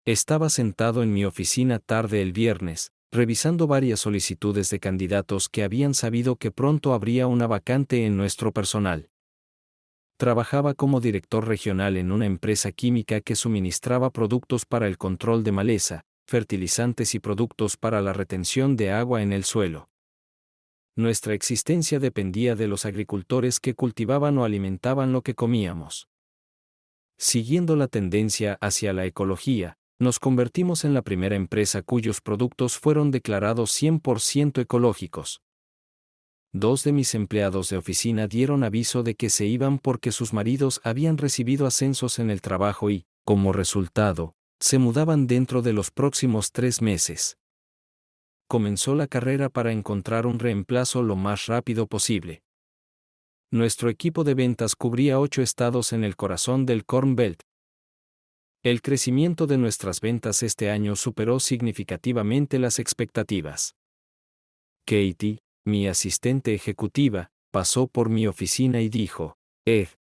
Estaba sentado en mi oficina tarde el viernes, revisando varias solicitudes de candidatos que habían sabido que pronto habría una vacante en nuestro personal. Trabajaba como director regional en una empresa química que suministraba productos para el control de maleza, fertilizantes y productos para la retención de agua en el suelo. Nuestra existencia dependía de los agricultores que cultivaban o alimentaban lo que comíamos. Siguiendo la tendencia hacia la ecología, nos convertimos en la primera empresa cuyos productos fueron declarados 100% ecológicos. 2 de mis empleados de oficina dieron aviso de que se iban porque sus maridos habían recibido ascensos en el trabajo y, como resultado, se mudaban dentro de los próximos 3 meses. Comenzó la carrera para encontrar un reemplazo lo más rápido posible. Nuestro equipo de ventas cubría 8 estados en el corazón del Corn Belt. El crecimiento de nuestras ventas este año superó significativamente las expectativas. Katie, mi asistente ejecutiva, pasó por mi oficina y dijo: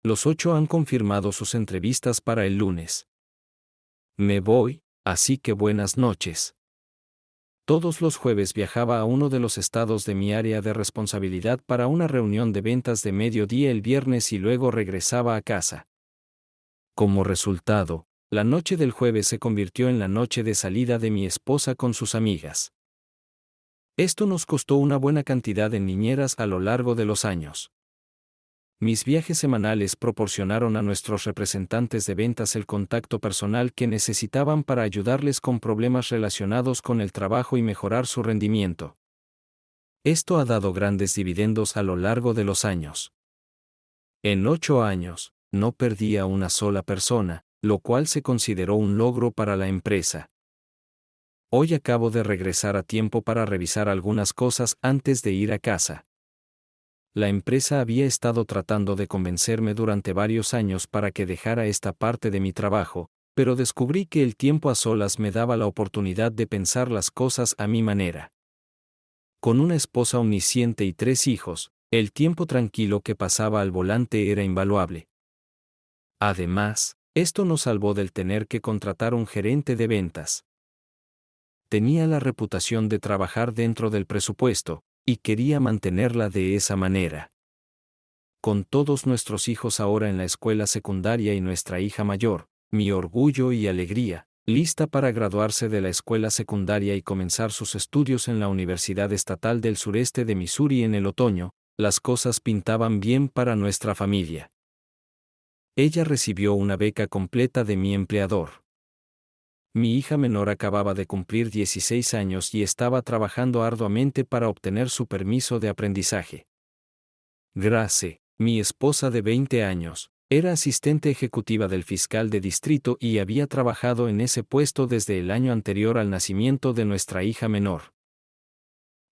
los 8 han confirmado sus entrevistas para el lunes. Me voy, así que buenas noches. Todos los jueves viajaba a uno de los estados de mi área de responsabilidad para una reunión de ventas de mediodía el viernes y luego regresaba a casa. Como resultado, la noche del jueves se convirtió en la noche de salida de mi esposa con sus amigas. Esto nos costó una buena cantidad en niñeras a lo largo de los años. Mis viajes semanales proporcionaron a nuestros representantes de ventas el contacto personal que necesitaban para ayudarles con problemas relacionados con el trabajo y mejorar su rendimiento. Esto ha dado grandes dividendos a lo largo de los años. En 8 años, no perdí a una sola persona, lo cual se consideró un logro para la empresa. Hoy acabo de regresar a tiempo para revisar algunas cosas antes de ir a casa. La empresa había estado tratando de convencerme durante varios años para que dejara esta parte de mi trabajo, pero descubrí que el tiempo a solas me daba la oportunidad de pensar las cosas a mi manera. Con una esposa omnisciente y 3 hijos, el tiempo tranquilo que pasaba al volante era invaluable. Además, esto nos salvó del tener que contratar un gerente de ventas. Tenía la reputación de trabajar dentro del presupuesto, y quería mantenerla de esa manera. Con todos nuestros hijos ahora en la escuela secundaria y nuestra hija mayor, mi orgullo y alegría, lista para graduarse de la escuela secundaria y comenzar sus estudios en la Universidad Estatal del Sureste de Missouri en el otoño, las cosas pintaban bien para nuestra familia. Ella recibió una beca completa de mi empleador. Mi hija menor acababa de cumplir 16 años y estaba trabajando arduamente para obtener su permiso de aprendizaje. Grace, mi esposa de 20 años, era asistente ejecutiva del fiscal de distrito y había trabajado en ese puesto desde el año anterior al nacimiento de nuestra hija menor.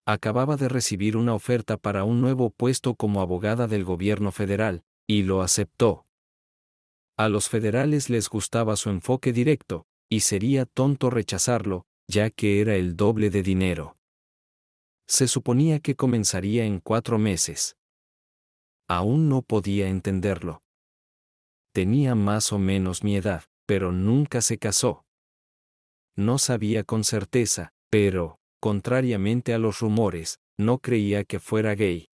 Acababa de recibir una oferta para un nuevo puesto como abogada del gobierno federal, y lo aceptó. A los federales les gustaba su enfoque directo, y sería tonto rechazarlo, ya que era el doble de dinero. Se suponía que comenzaría en 4 meses. Aún no podía entenderlo. Tenía más o menos mi edad, pero nunca se casó. No sabía con certeza, pero, contrariamente a los rumores, no creía que fuera gay.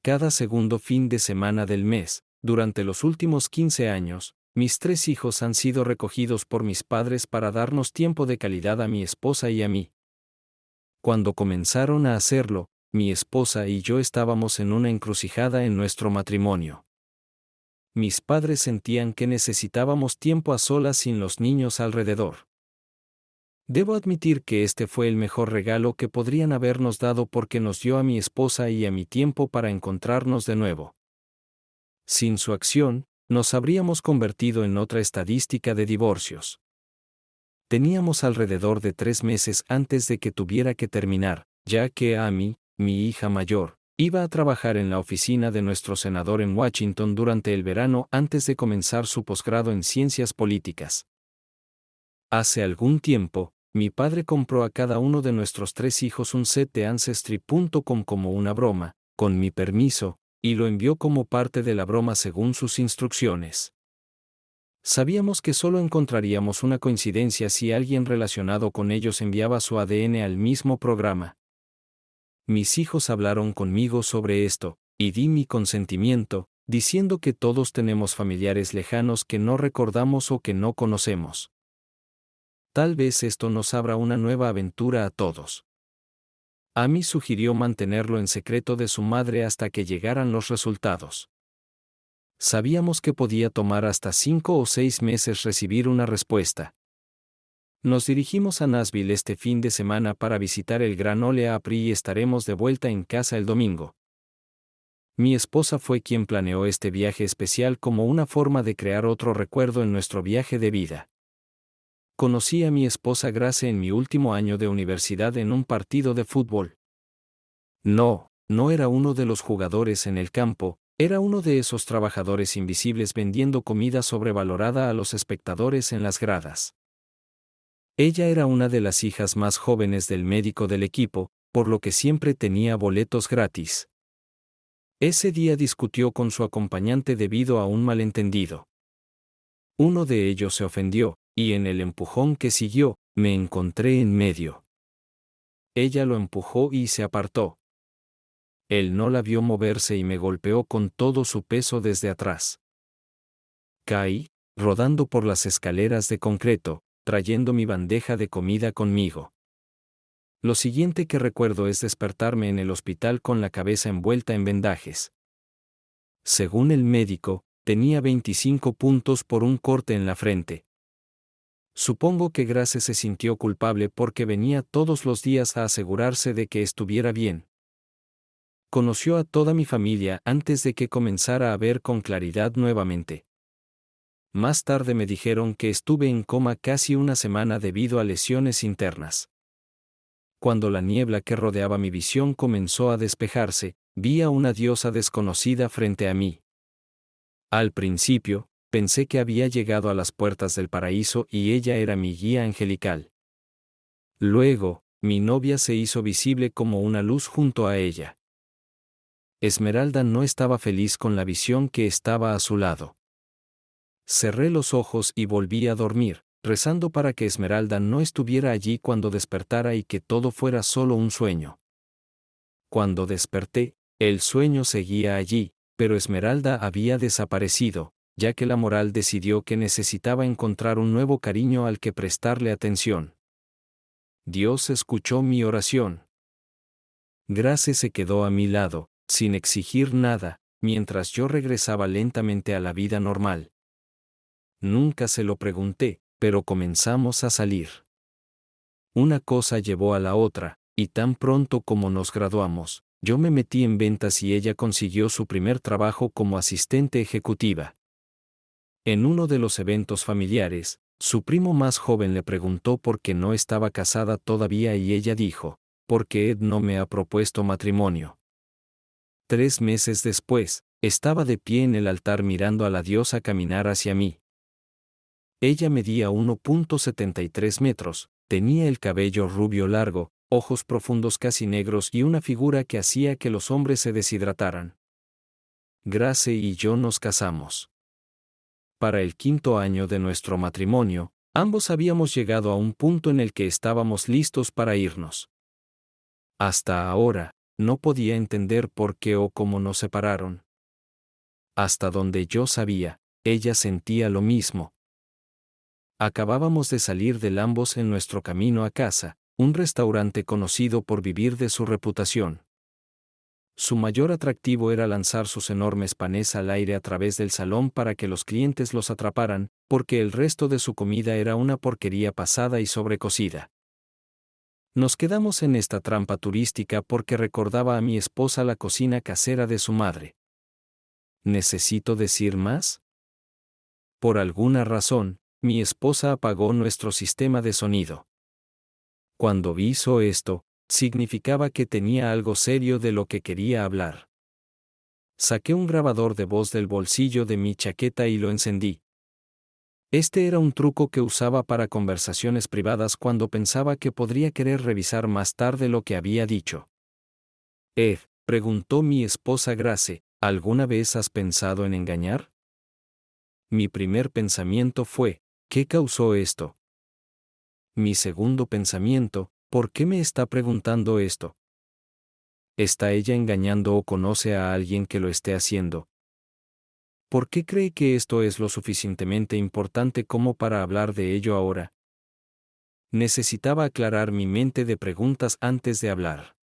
Cada segundo fin de semana del mes, durante los últimos 15 años, mis 3 hijos han sido recogidos por mis padres para darnos tiempo de calidad a mi esposa y a mí. Cuando comenzaron a hacerlo, mi esposa y yo estábamos en una encrucijada en nuestro matrimonio. Mis padres sentían que necesitábamos tiempo a solas sin los niños alrededor. Debo admitir que este fue el mejor regalo que podrían habernos dado porque nos dio a mi esposa y a mí tiempo para encontrarnos de nuevo. Sin su acción, nos habríamos convertido en otra estadística de divorcios. Teníamos alrededor de 3 meses antes de que tuviera que terminar, ya que Amy, mi hija mayor, iba a trabajar en la oficina de nuestro senador en Washington durante el verano antes de comenzar su posgrado en ciencias políticas. Hace algún tiempo, mi padre compró a cada uno de nuestros 3 hijos un set de Ancestry.com como una broma, con mi permiso, y lo envió como parte de la broma según sus instrucciones. Sabíamos que solo encontraríamos una coincidencia si alguien relacionado con ellos enviaba su ADN al mismo programa. Mis hijos hablaron conmigo sobre esto, y di mi consentimiento, diciendo que todos tenemos familiares lejanos que no recordamos o que no conocemos. Tal vez esto nos abra una nueva aventura a todos. Amy sugirió mantenerlo en secreto de su madre hasta que llegaran los resultados. Sabíamos que podía tomar hasta 5 o 6 meses recibir una respuesta. Nos dirigimos a Nashville este fin de semana para visitar el Gran Ole Opry y estaremos de vuelta en casa el domingo. Mi esposa fue quien planeó este viaje especial como una forma de crear otro recuerdo en nuestro viaje de vida. Conocí a mi esposa Grace en mi último año de universidad en un partido de fútbol. No era uno de los jugadores en el campo, era uno de esos trabajadores invisibles vendiendo comida sobrevalorada a los espectadores en las gradas. Ella era una de las hijas más jóvenes del médico del equipo, por lo que siempre tenía boletos gratis. Ese día discutió con su acompañante debido a un malentendido. Uno de ellos se ofendió, y en el empujón que siguió, me encontré en medio. Ella lo empujó y se apartó. Él no la vio moverse y me golpeó con todo su peso desde atrás. Caí, rodando por las escaleras de concreto, trayendo mi bandeja de comida conmigo. Lo siguiente que recuerdo es despertarme en el hospital con la cabeza envuelta en vendajes. Según el médico, tenía 25 puntos por un corte en la frente. Supongo que Grace se sintió culpable porque venía todos los días a asegurarse de que estuviera bien. Conoció a toda mi familia antes de que comenzara a ver con claridad nuevamente. Más tarde me dijeron que estuve en coma casi una semana debido a lesiones internas. Cuando la niebla que rodeaba mi visión comenzó a despejarse, vi a una diosa desconocida frente a mí. Al principio, pensé que había llegado a las puertas del paraíso y ella era mi guía angelical. Luego, mi novia se hizo visible como una luz junto a ella. Esmeralda no estaba feliz con la visión que estaba a su lado. Cerré los ojos y volví a dormir, rezando para que Esmeralda no estuviera allí cuando despertara y que todo fuera solo un sueño. Cuando desperté, el sueño seguía allí, pero Esmeralda había desaparecido, ya que la moral decidió que necesitaba encontrar un nuevo cariño al que prestarle atención. Dios escuchó mi oración. Grace se quedó a mi lado, sin exigir nada, mientras yo regresaba lentamente a la vida normal. Nunca se lo pregunté, pero comenzamos a salir. Una cosa llevó a la otra, y tan pronto como nos graduamos, yo me metí en ventas y ella consiguió su primer trabajo como asistente ejecutiva. En uno de los eventos familiares, su primo más joven le preguntó por qué no estaba casada todavía y ella dijo, porque Ed no me ha propuesto matrimonio. 3 meses después, estaba de pie en el altar mirando a la diosa caminar hacia mí. Ella medía 1.73 metros, tenía el cabello rubio largo, ojos profundos casi negros y una figura que hacía que los hombres se deshidrataran. Grace y yo nos casamos. Para el 5.º año de nuestro matrimonio, ambos habíamos llegado a un punto en el que estábamos listos para irnos. Hasta ahora, no podía entender por qué o cómo nos separaron. Hasta donde yo sabía, ella sentía lo mismo. Acabábamos de salir de ambos en nuestro camino a casa, un restaurante conocido por vivir de su reputación. Su mayor atractivo era lanzar sus enormes panes al aire a través del salón para que los clientes los atraparan, porque el resto de su comida era una porquería pasada y sobrecocida. Nos quedamos en esta trampa turística porque recordaba a mi esposa la cocina casera de su madre. ¿Necesito decir más? Por alguna razón, mi esposa apagó nuestro sistema de sonido. Cuando hizo esto, significaba que tenía algo serio de lo que quería hablar. Saqué un grabador de voz del bolsillo de mi chaqueta y lo encendí. Este era un truco que usaba para conversaciones privadas cuando pensaba que podría querer revisar más tarde lo que había dicho. Ed, preguntó mi esposa Grace, ¿alguna vez has pensado en engañar? Mi primer pensamiento fue, ¿qué causó esto? Mi segundo pensamiento, ¿por qué me está preguntando esto? ¿Está ella engañando o conoce a alguien que lo esté haciendo? ¿Por qué cree que esto es lo suficientemente importante como para hablar de ello ahora? Necesitaba aclarar mi mente de preguntas antes de hablar.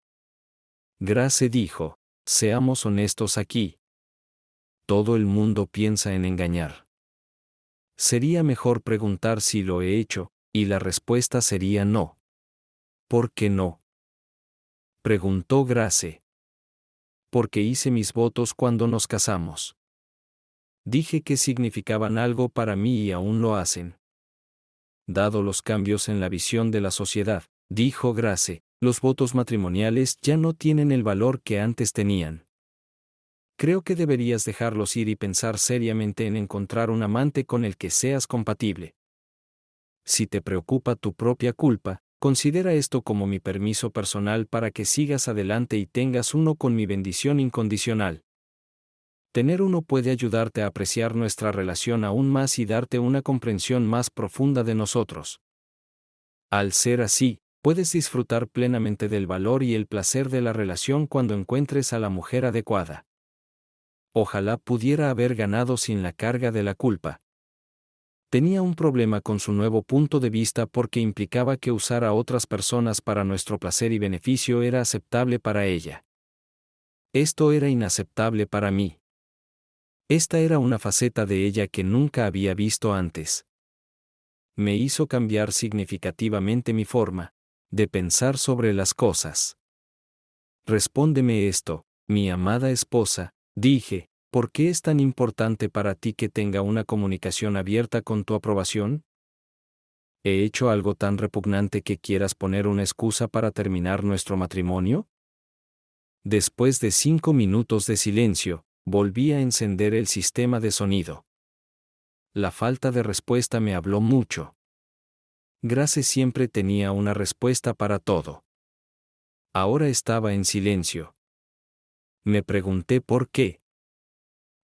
Grace dijo, seamos honestos aquí. Todo el mundo piensa en engañar. Sería mejor preguntar si lo he hecho, y la respuesta sería no. ¿Por qué no? Preguntó Grace. Porque hice mis votos cuando nos casamos. Dije que significaban algo para mí y aún lo hacen. Dado los cambios en la visión de la sociedad, dijo Grace, los votos matrimoniales ya no tienen el valor que antes tenían. Creo que deberías dejarlos ir y pensar seriamente en encontrar un amante con el que seas compatible. Si te preocupa tu propia culpa, considera esto como mi permiso personal para que sigas adelante y tengas uno con mi bendición incondicional. Tener uno puede ayudarte a apreciar nuestra relación aún más y darte una comprensión más profunda de nosotros. Al ser así, puedes disfrutar plenamente del valor y el placer de la relación cuando encuentres a la mujer adecuada. Ojalá pudiera haber ganado sin la carga de la culpa. Tenía un problema con su nuevo punto de vista porque implicaba que usar a otras personas para nuestro placer y beneficio era aceptable para ella. Esto era inaceptable para mí. Esta era una faceta de ella que nunca había visto antes. Me hizo cambiar significativamente mi forma de pensar sobre las cosas. Respóndeme esto, mi amada esposa, dije, ¿por qué es tan importante para ti que tenga una comunicación abierta con tu aprobación? ¿He hecho algo tan repugnante que quieras poner una excusa para terminar nuestro matrimonio? Después de 5 minutos de silencio, volví a encender el sistema de sonido. La falta de respuesta me habló mucho. Grace siempre tenía una respuesta para todo. Ahora estaba en silencio. Me pregunté por qué.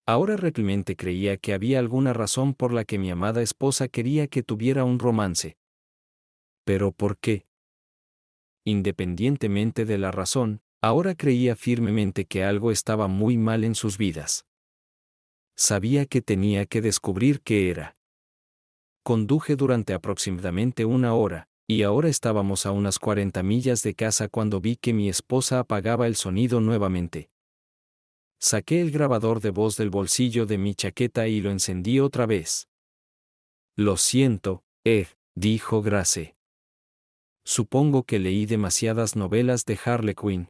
Ahora realmente creía que había alguna razón por la que mi amada esposa quería que tuviera un romance. ¿Pero por qué? Independientemente de la razón, ahora creía firmemente que algo estaba muy mal en sus vidas. Sabía que tenía que descubrir qué era. Conduje durante aproximadamente 1 hora, y ahora estábamos a unas 40 millas de casa cuando vi que mi esposa apagaba el sonido nuevamente. Saqué el grabador de voz del bolsillo de mi chaqueta y lo encendí otra vez. Lo siento, dijo Grace. Supongo que leí demasiadas novelas de Harley Quinn.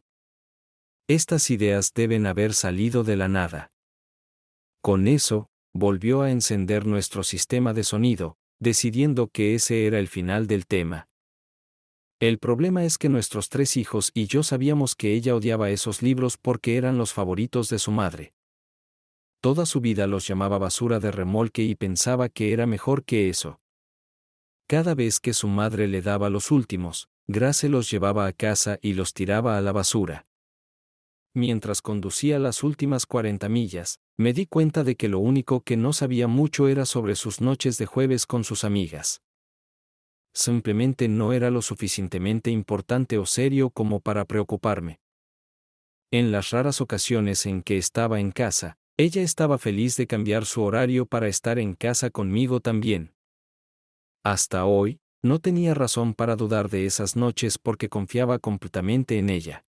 Estas ideas deben haber salido de la nada. Con eso, volvió a encender nuestro sistema de sonido, decidiendo que ese era el final del tema. El problema es que nuestros 3 hijos y yo sabíamos que ella odiaba esos libros porque eran los favoritos de su madre. Toda su vida los llamaba basura de remolque y pensaba que era mejor que eso. Cada vez que su madre le daba los últimos, Grace los llevaba a casa y los tiraba a la basura. Mientras conducía las últimas 40 millas, me di cuenta de que lo único que no sabía mucho era sobre sus noches de jueves con sus amigas. Simplemente no era lo suficientemente importante o serio como para preocuparme. En las raras ocasiones en que estaba en casa, ella estaba feliz de cambiar su horario para estar en casa conmigo también. Hasta hoy, no tenía razón para dudar de esas noches porque confiaba completamente en ella.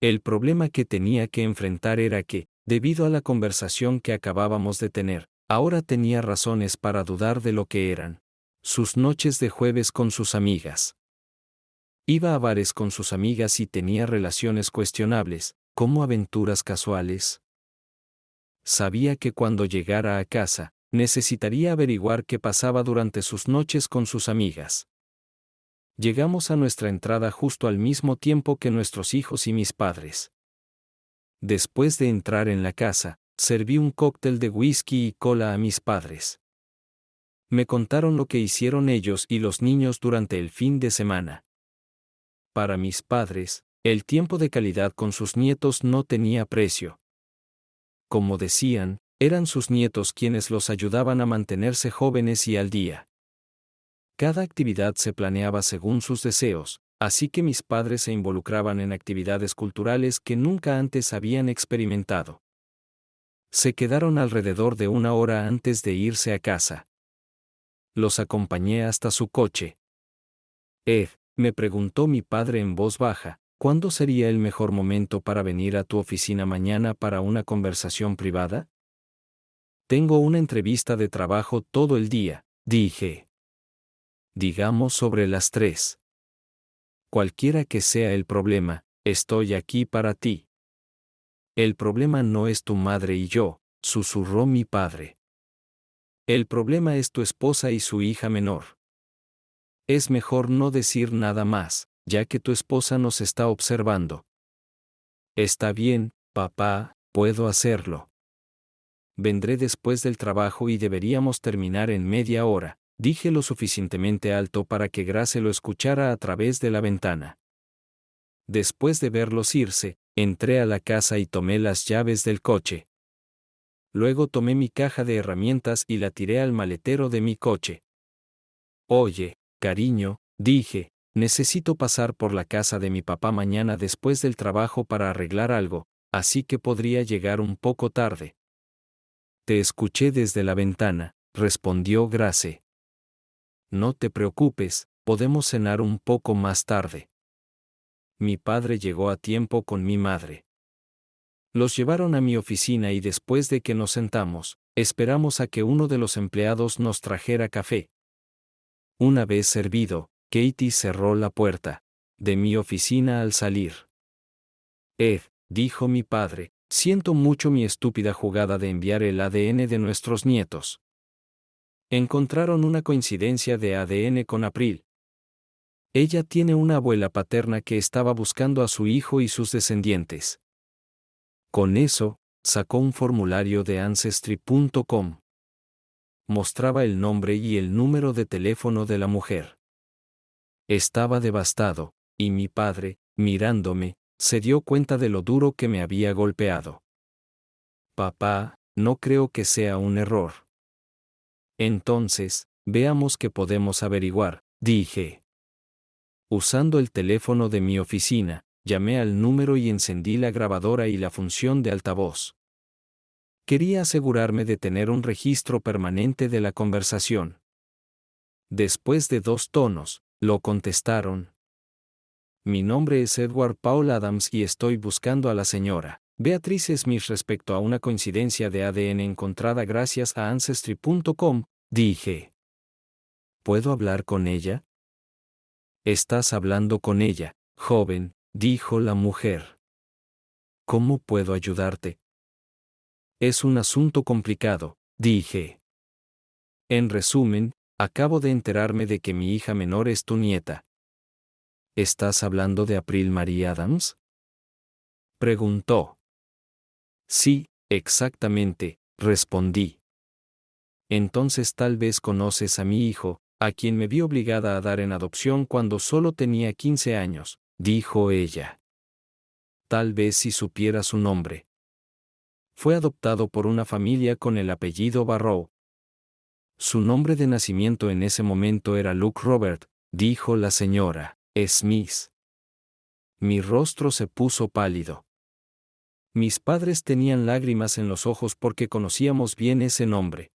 El problema que tenía que enfrentar era que, debido a la conversación que acabábamos de tener, ahora tenía razones para dudar de lo que eran sus noches de jueves con sus amigas. Iba a bares con sus amigas y tenía relaciones cuestionables, como aventuras casuales. Sabía que cuando llegara a casa, necesitaría averiguar qué pasaba durante sus noches con sus amigas. Llegamos a nuestra entrada justo al mismo tiempo que nuestros hijos y mis padres. Después de entrar en la casa, serví un cóctel de whisky y cola a mis padres. Me contaron lo que hicieron ellos y los niños durante el fin de semana. Para mis padres, el tiempo de calidad con sus nietos no tenía precio. Como decían, eran sus nietos quienes los ayudaban a mantenerse jóvenes y al día. Cada actividad se planeaba según sus deseos, así que mis padres se involucraban en actividades culturales que nunca antes habían experimentado. Se quedaron alrededor de 1 hora antes de irse a casa. Los acompañé hasta su coche. Ed, me preguntó mi padre en voz baja, ¿cuándo sería el mejor momento para venir a tu oficina mañana para una conversación privada? Tengo una entrevista de trabajo todo el día, dije. Digamos sobre las 3. Cualquiera que sea el problema, estoy aquí para ti. El problema no es tu madre y yo, susurró mi padre. El problema es tu esposa y su hija menor. Es mejor no decir nada más, ya que tu esposa nos está observando. Está bien, papá, puedo hacerlo. Vendré después del trabajo y deberíamos terminar en media hora, dije lo suficientemente alto para que Grace lo escuchara a través de la ventana. Después de verlos irse, entré a la casa y tomé las llaves del coche. Luego tomé mi caja de herramientas y la tiré al maletero de mi coche. Oye, cariño, dije, necesito pasar por la casa de mi papá mañana después del trabajo para arreglar algo, así que podría llegar un poco tarde. Te escuché desde la ventana, respondió Grace. No te preocupes, podemos cenar un poco más tarde. Mi padre llegó a tiempo con mi madre. Los llevaron a mi oficina y después de que nos sentamos, esperamos a que uno de los empleados nos trajera café. Una vez servido, Katie cerró la puerta de mi oficina al salir. Ed, dijo mi padre, siento mucho mi estúpida jugada de enviar el ADN de nuestros nietos. Encontraron una coincidencia de ADN con April. Ella tiene una abuela paterna que estaba buscando a su hijo y sus descendientes. Con eso, sacó un formulario de Ancestry.com. Mostraba el nombre y el número de teléfono de la mujer. Estaba devastado, y mi padre, mirándome, se dio cuenta de lo duro que me había golpeado. Papá, no creo que sea un error. Entonces, veamos qué podemos averiguar, dije. Usando el teléfono de mi oficina, llamé al número y encendí la grabadora y la función de altavoz. Quería asegurarme de tener un registro permanente de la conversación. Después de 2 tonos, lo contestaron. Mi nombre es Edward Paul Adams y estoy buscando a la señora Beatriz Smith respecto a una coincidencia de ADN encontrada gracias a Ancestry.com, dije. ¿Puedo hablar con ella? Estás hablando con ella, joven, dijo la mujer. ¿Cómo puedo ayudarte? Es un asunto complicado, dije. En resumen, acabo de enterarme de que mi hija menor es tu nieta. ¿Estás hablando de April Marie Adams? Preguntó. Sí, exactamente, respondí. Entonces tal vez conoces a mi hijo, a quien me vi obligada a dar en adopción cuando solo tenía 15 años, dijo ella. Tal vez si supiera su nombre. Fue adoptado por una familia con el apellido Barrow. Su nombre de nacimiento en ese momento era Luke Robert, dijo la señora Smith. Mi rostro se puso pálido. Mis padres tenían lágrimas en los ojos porque conocíamos bien ese nombre.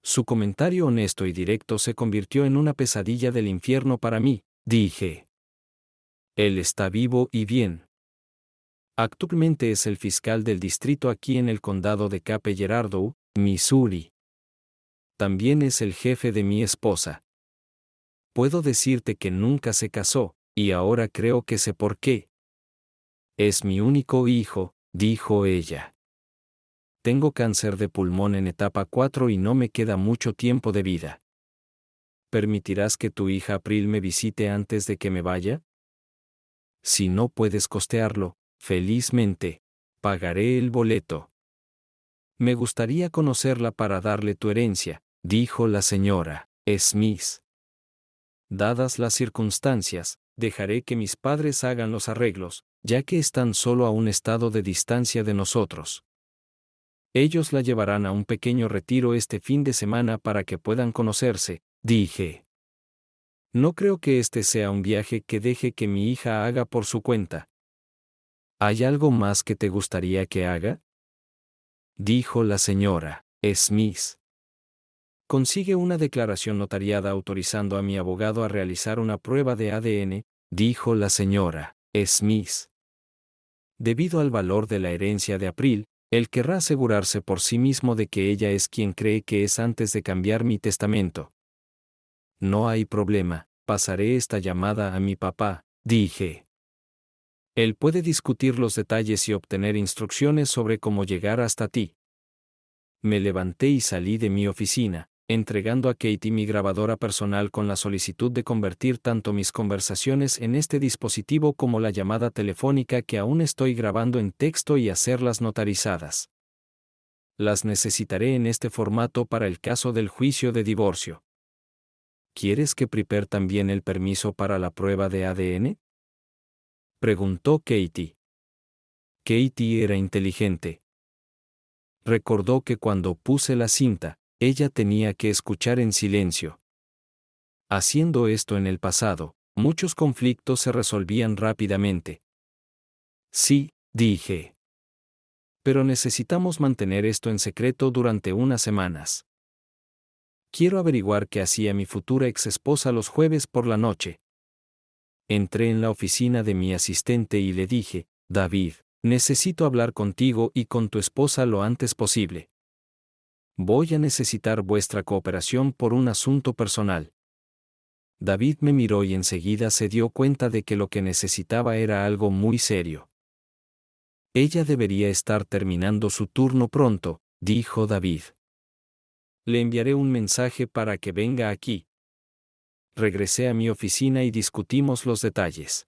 Su comentario honesto y directo se convirtió en una pesadilla del infierno para mí, dije. Él está vivo y bien. Actualmente es el fiscal del distrito aquí en el condado de Cape Girardeau, Missouri. También es el jefe de mi esposa. Puedo decirte que nunca se casó, y ahora creo que sé por qué. Es mi único hijo, dijo ella. Tengo cáncer de pulmón en etapa 4 y no me queda mucho tiempo de vida. ¿Permitirás que tu hija April me visite antes de que me vaya? Si no puedes costearlo, felizmente, pagaré el boleto. Me gustaría conocerla para darle tu herencia, dijo la señora Smith. Dadas las circunstancias, dejaré que mis padres hagan los arreglos, ya que están solo a un estado de distancia de nosotros. Ellos la llevarán a un pequeño retiro este fin de semana para que puedan conocerse, dije. No creo que este sea un viaje que deje que mi hija haga por su cuenta. ¿Hay algo más que te gustaría que haga? Dijo la señora Smith. Consigue una declaración notariada autorizando a mi abogado a realizar una prueba de ADN, dijo la señora Smith. Debido al valor de la herencia de April, él querrá asegurarse por sí mismo de que ella es quien cree que es antes de cambiar mi testamento. No hay problema, pasaré esta llamada a mi papá, dije. Él puede discutir los detalles y obtener instrucciones sobre cómo llegar hasta ti. Me levanté y salí de mi oficina, entregando a Katie mi grabadora personal con la solicitud de convertir tanto mis conversaciones en este dispositivo como la llamada telefónica que aún estoy grabando en texto y hacerlas notarizadas. Las necesitaré en este formato para el caso del juicio de divorcio. ¿Quieres que prepare también el permiso para la prueba de ADN? Preguntó Katie. Katie era inteligente. Recordó que cuando puse la cinta, ella tenía que escuchar en silencio. Haciendo esto en el pasado, muchos conflictos se resolvían rápidamente. Sí, dije. Pero necesitamos mantener esto en secreto durante unas semanas. Quiero averiguar qué hacía mi futura ex esposa los jueves por la noche. Entré en la oficina de mi asistente y le dije, David, necesito hablar contigo y con tu esposa lo antes posible. Voy a necesitar vuestra cooperación por un asunto personal. David me miró y enseguida se dio cuenta de que lo que necesitaba era algo muy serio. Ella debería estar terminando su turno pronto, dijo David. Le enviaré un mensaje para que venga aquí. Regresé a mi oficina y discutimos los detalles.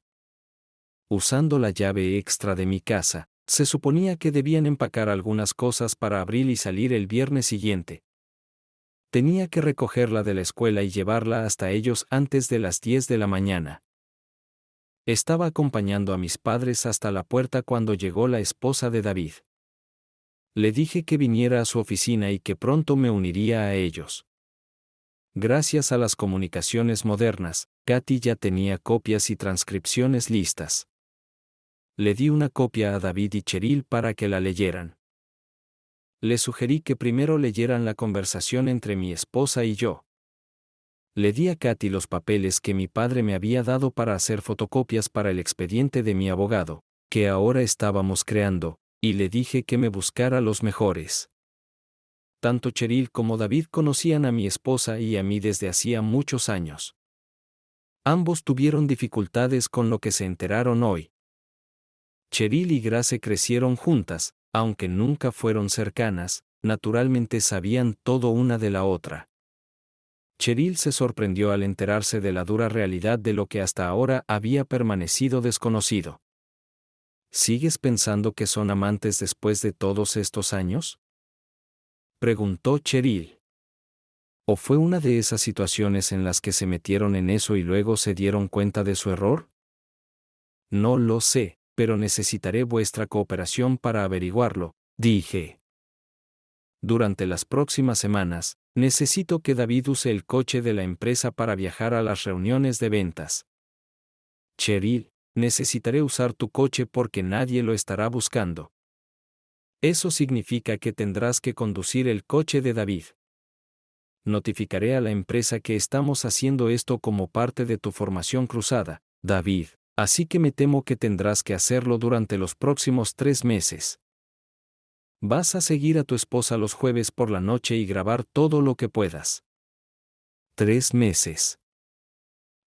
Usando la llave extra de mi casa, se suponía que debían empacar algunas cosas para Abril y salir el viernes siguiente. Tenía que recogerla de la escuela y llevarla hasta ellos antes de las 10 de la mañana. Estaba acompañando a mis padres hasta la puerta cuando llegó la esposa de David. Le dije que viniera a su oficina y que pronto me uniría a ellos. Gracias a las comunicaciones modernas, Katy ya tenía copias y transcripciones listas. Le di una copia a David y Cheryl para que la leyeran. Le sugerí que primero leyeran la conversación entre mi esposa y yo. Le di a Katy los papeles que mi padre me había dado para hacer fotocopias para el expediente de mi abogado, que ahora estábamos creando, y le dije que me buscara los mejores. Tanto Cheryl como David conocían a mi esposa y a mí desde hacía muchos años. Ambos tuvieron dificultades con lo que se enteraron hoy. Cheryl y Grace crecieron juntas, aunque nunca fueron cercanas, naturalmente sabían todo una de la otra. Cheryl se sorprendió al enterarse de la dura realidad de lo que hasta ahora había permanecido desconocido. ¿Sigues pensando que son amantes después de todos estos años?, preguntó Cheryl. ¿O fue una de esas situaciones en las que se metieron en eso y luego se dieron cuenta de su error? No lo sé, pero necesitaré vuestra cooperación para averiguarlo, dije. Durante las próximas semanas, necesito que David use el coche de la empresa para viajar a las reuniones de ventas. Cheryl, necesitaré usar tu coche porque nadie lo estará buscando. Eso significa que tendrás que conducir el coche de David. Notificaré a la empresa que estamos haciendo esto como parte de tu formación cruzada, David, así que me temo que tendrás que hacerlo durante los próximos 3 meses. Vas a seguir a tu esposa los jueves por la noche y grabar todo lo que puedas. 3 meses.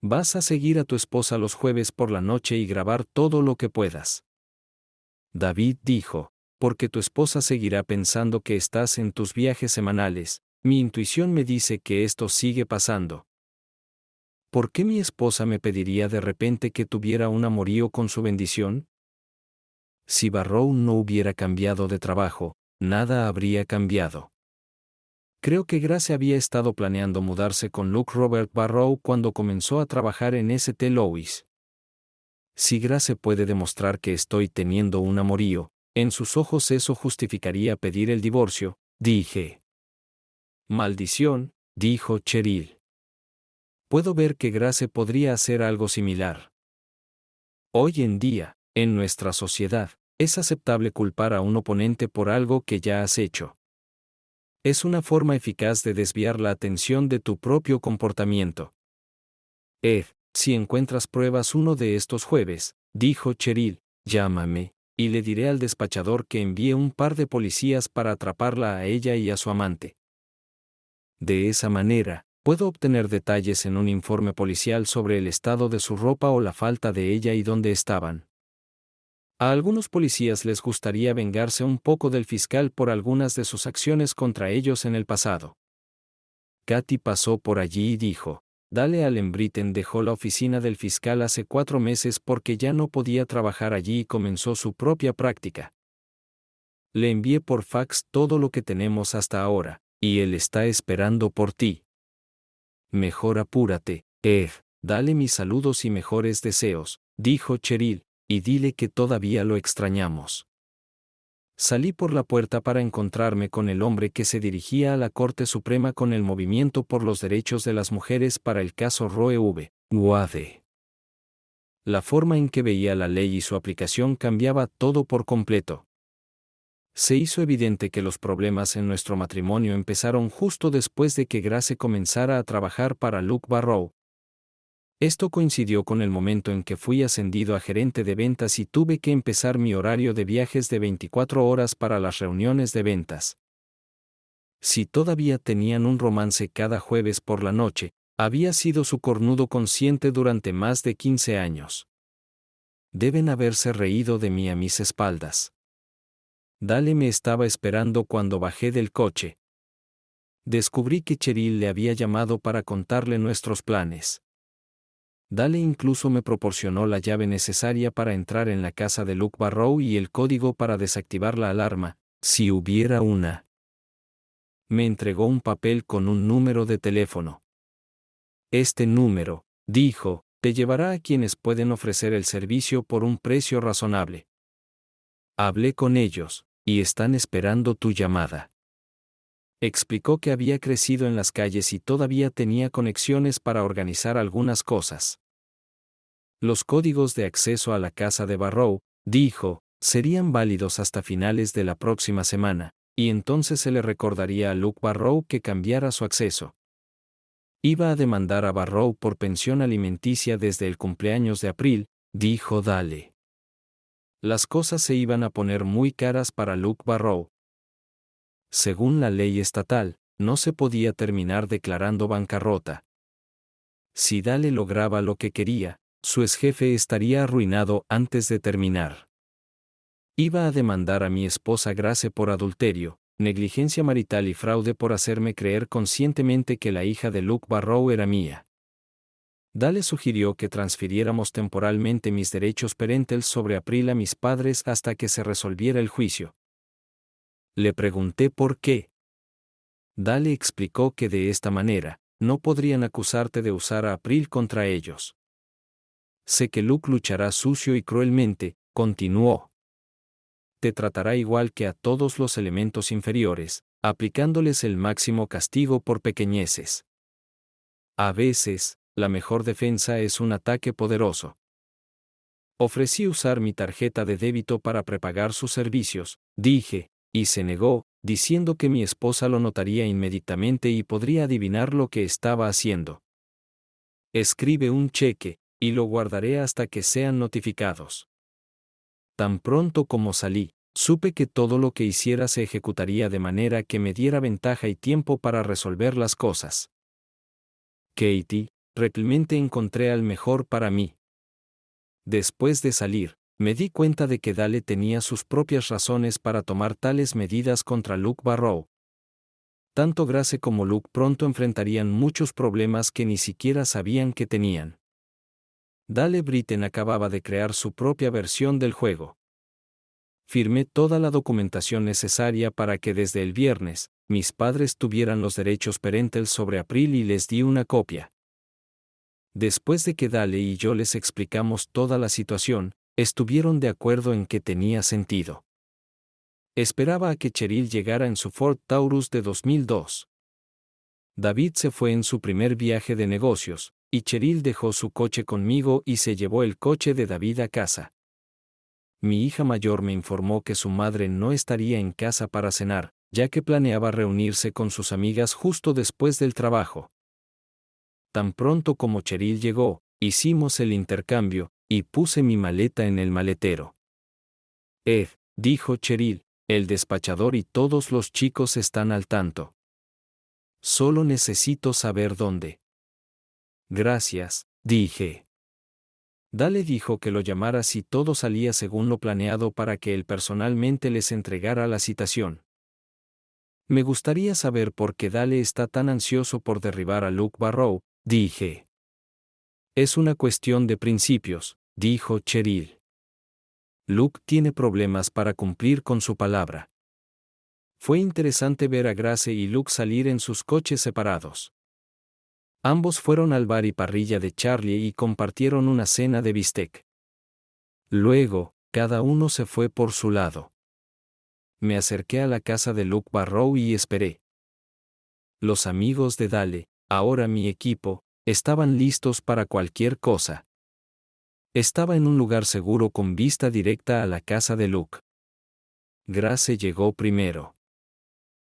Vas a seguir a tu esposa los jueves por la noche y grabar todo lo que puedas. David dijo, porque tu esposa seguirá pensando que estás en tus viajes semanales. Mi intuición me dice que esto sigue pasando. ¿Por qué mi esposa me pediría de repente que tuviera un amorío con su bendición? Si Barrow no hubiera cambiado de trabajo, nada habría cambiado. Creo que Grace había estado planeando mudarse con Luke Robert Barrow cuando comenzó a trabajar en St. Louis. Si Grace puede demostrar que estoy teniendo un amorío, En sus ojos eso justificaría pedir el divorcio, dije. Maldición, dijo Cheryl. Puedo ver que Grace podría hacer algo similar. Hoy en día, en nuestra sociedad, es aceptable culpar a un oponente por algo que ya has hecho. Es una forma eficaz de desviar la atención de tu propio comportamiento. Ed, si encuentras pruebas uno de estos jueves, dijo Cheryl, llámame, y le diré al despachador que envíe un par de policías para atraparla a ella y a su amante. De esa manera, puedo obtener detalles en un informe policial sobre el estado de su ropa o la falta de ella y dónde estaban. A algunos policías les gustaría vengarse un poco del fiscal por algunas de sus acciones contra ellos en el pasado. Katy pasó por allí y dijo, Dale Allen Britton dejó la oficina del fiscal hace 4 meses porque ya no podía trabajar allí y comenzó su propia práctica. Le envié por fax todo lo que tenemos hasta ahora, y él está esperando por ti. Mejor apúrate, Ed, dale mis saludos y mejores deseos, dijo Cheryl, y dile que todavía lo extrañamos. Salí por la puerta para encontrarme con el hombre que se dirigía a la Corte Suprema con el Movimiento por los Derechos de las Mujeres para el caso Roe v. Wade. La forma en que veía la ley y su aplicación cambiaba todo por completo. Se hizo evidente que los problemas en nuestro matrimonio empezaron justo después de que Grace comenzara a trabajar para Luke Barrow. Esto coincidió con el momento en que fui ascendido a gerente de ventas y tuve que empezar mi horario de viajes de 24 horas para las reuniones de ventas. Si todavía tenían un romance cada jueves por la noche, había sido su cornudo consciente durante más de 15 años. Deben haberse reído de mí a mis espaldas. Dale me estaba esperando cuando bajé del coche. Descubrí que Cheryl le había llamado para contarle nuestros planes. Dale incluso me proporcionó la llave necesaria para entrar en la casa de Luke Barrow y el código para desactivar la alarma, si hubiera una. Me entregó un papel con un número de teléfono. Este número, dijo, te llevará a quienes pueden ofrecer el servicio por un precio razonable. Hablé con ellos, y están esperando tu llamada. Explicó que había crecido en las calles y todavía tenía conexiones para organizar algunas cosas. Los códigos de acceso a la casa de Barrow, dijo, serían válidos hasta finales de la próxima semana, y entonces se le recordaría a Luke Barrow que cambiara su acceso. Iba a demandar a Barrow por pensión alimenticia desde el cumpleaños de April, dijo Dale. Las cosas se iban a poner muy caras para Luke Barrow. Según la ley estatal, no se podía terminar declarando bancarrota. Si Dale lograba lo que quería, su exjefe estaría arruinado antes de terminar. Iba a demandar a mi esposa Grace por adulterio, negligencia marital y fraude por hacerme creer conscientemente que la hija de Luke Barrow era mía. Dale sugirió que transfiriéramos temporalmente mis derechos parentales sobre April a mis padres hasta que se resolviera el juicio. Le pregunté por qué. Dale explicó que de esta manera, no podrían acusarte de usar a April contra ellos. Sé que Luke luchará sucio y cruelmente, continuó. Te tratará igual que a todos los elementos inferiores, aplicándoles el máximo castigo por pequeñeces. A veces, la mejor defensa es un ataque poderoso. Ofrecí usar mi tarjeta de débito para prepagar sus servicios, dije, y se negó, diciendo que mi esposa lo notaría inmediatamente y podría adivinar lo que estaba haciendo. Escribe un cheque, y lo guardaré hasta que sean notificados. Tan pronto como salí, supe que todo lo que hiciera se ejecutaría de manera que me diera ventaja y tiempo para resolver las cosas. Katie, realmente encontré al mejor para mí. Después de salir, me di cuenta de que Dale tenía sus propias razones para tomar tales medidas contra Luke Barrow. Tanto Grace como Luke pronto enfrentarían muchos problemas que ni siquiera sabían que tenían. Dale Britton acababa de crear su propia versión del juego. Firmé toda la documentación necesaria para que desde el viernes, mis padres tuvieran los derechos parentales sobre April y les di una copia. Después de que Dale y yo les explicamos toda la situación, estuvieron de acuerdo en que tenía sentido. Esperaba a que Cheryl llegara en su Ford Taurus de 2002. David se fue en su primer viaje de negocios, y Cheryl dejó su coche conmigo y se llevó el coche de David a casa. Mi hija mayor me informó que su madre no estaría en casa para cenar, ya que planeaba reunirse con sus amigas justo después del trabajo. Tan pronto como Cheryl llegó, hicimos el intercambio, y puse mi maleta en el maletero. Dijo Cheryl, el despachador y todos los chicos están al tanto. Solo necesito saber dónde. Gracias, dije. Dale dijo que lo llamara si todo salía según lo planeado para que él personalmente les entregara la citación. Me gustaría saber por qué Dale está tan ansioso por derribar a Luke Barrow, dije. Es una cuestión de principios, dijo Cheryl. Luke tiene problemas para cumplir con su palabra. Fue interesante ver a Grace y Luke salir en sus coches separados. Ambos fueron al bar y parrilla de Charlie y compartieron una cena de bistec. Luego, cada uno se fue por su lado. Me acerqué a la casa de Luke Barrow y esperé. Los amigos de Dale, ahora mi equipo, estaban listos para cualquier cosa. Estaba en un lugar seguro con vista directa a la casa de Luke. Grace llegó primero.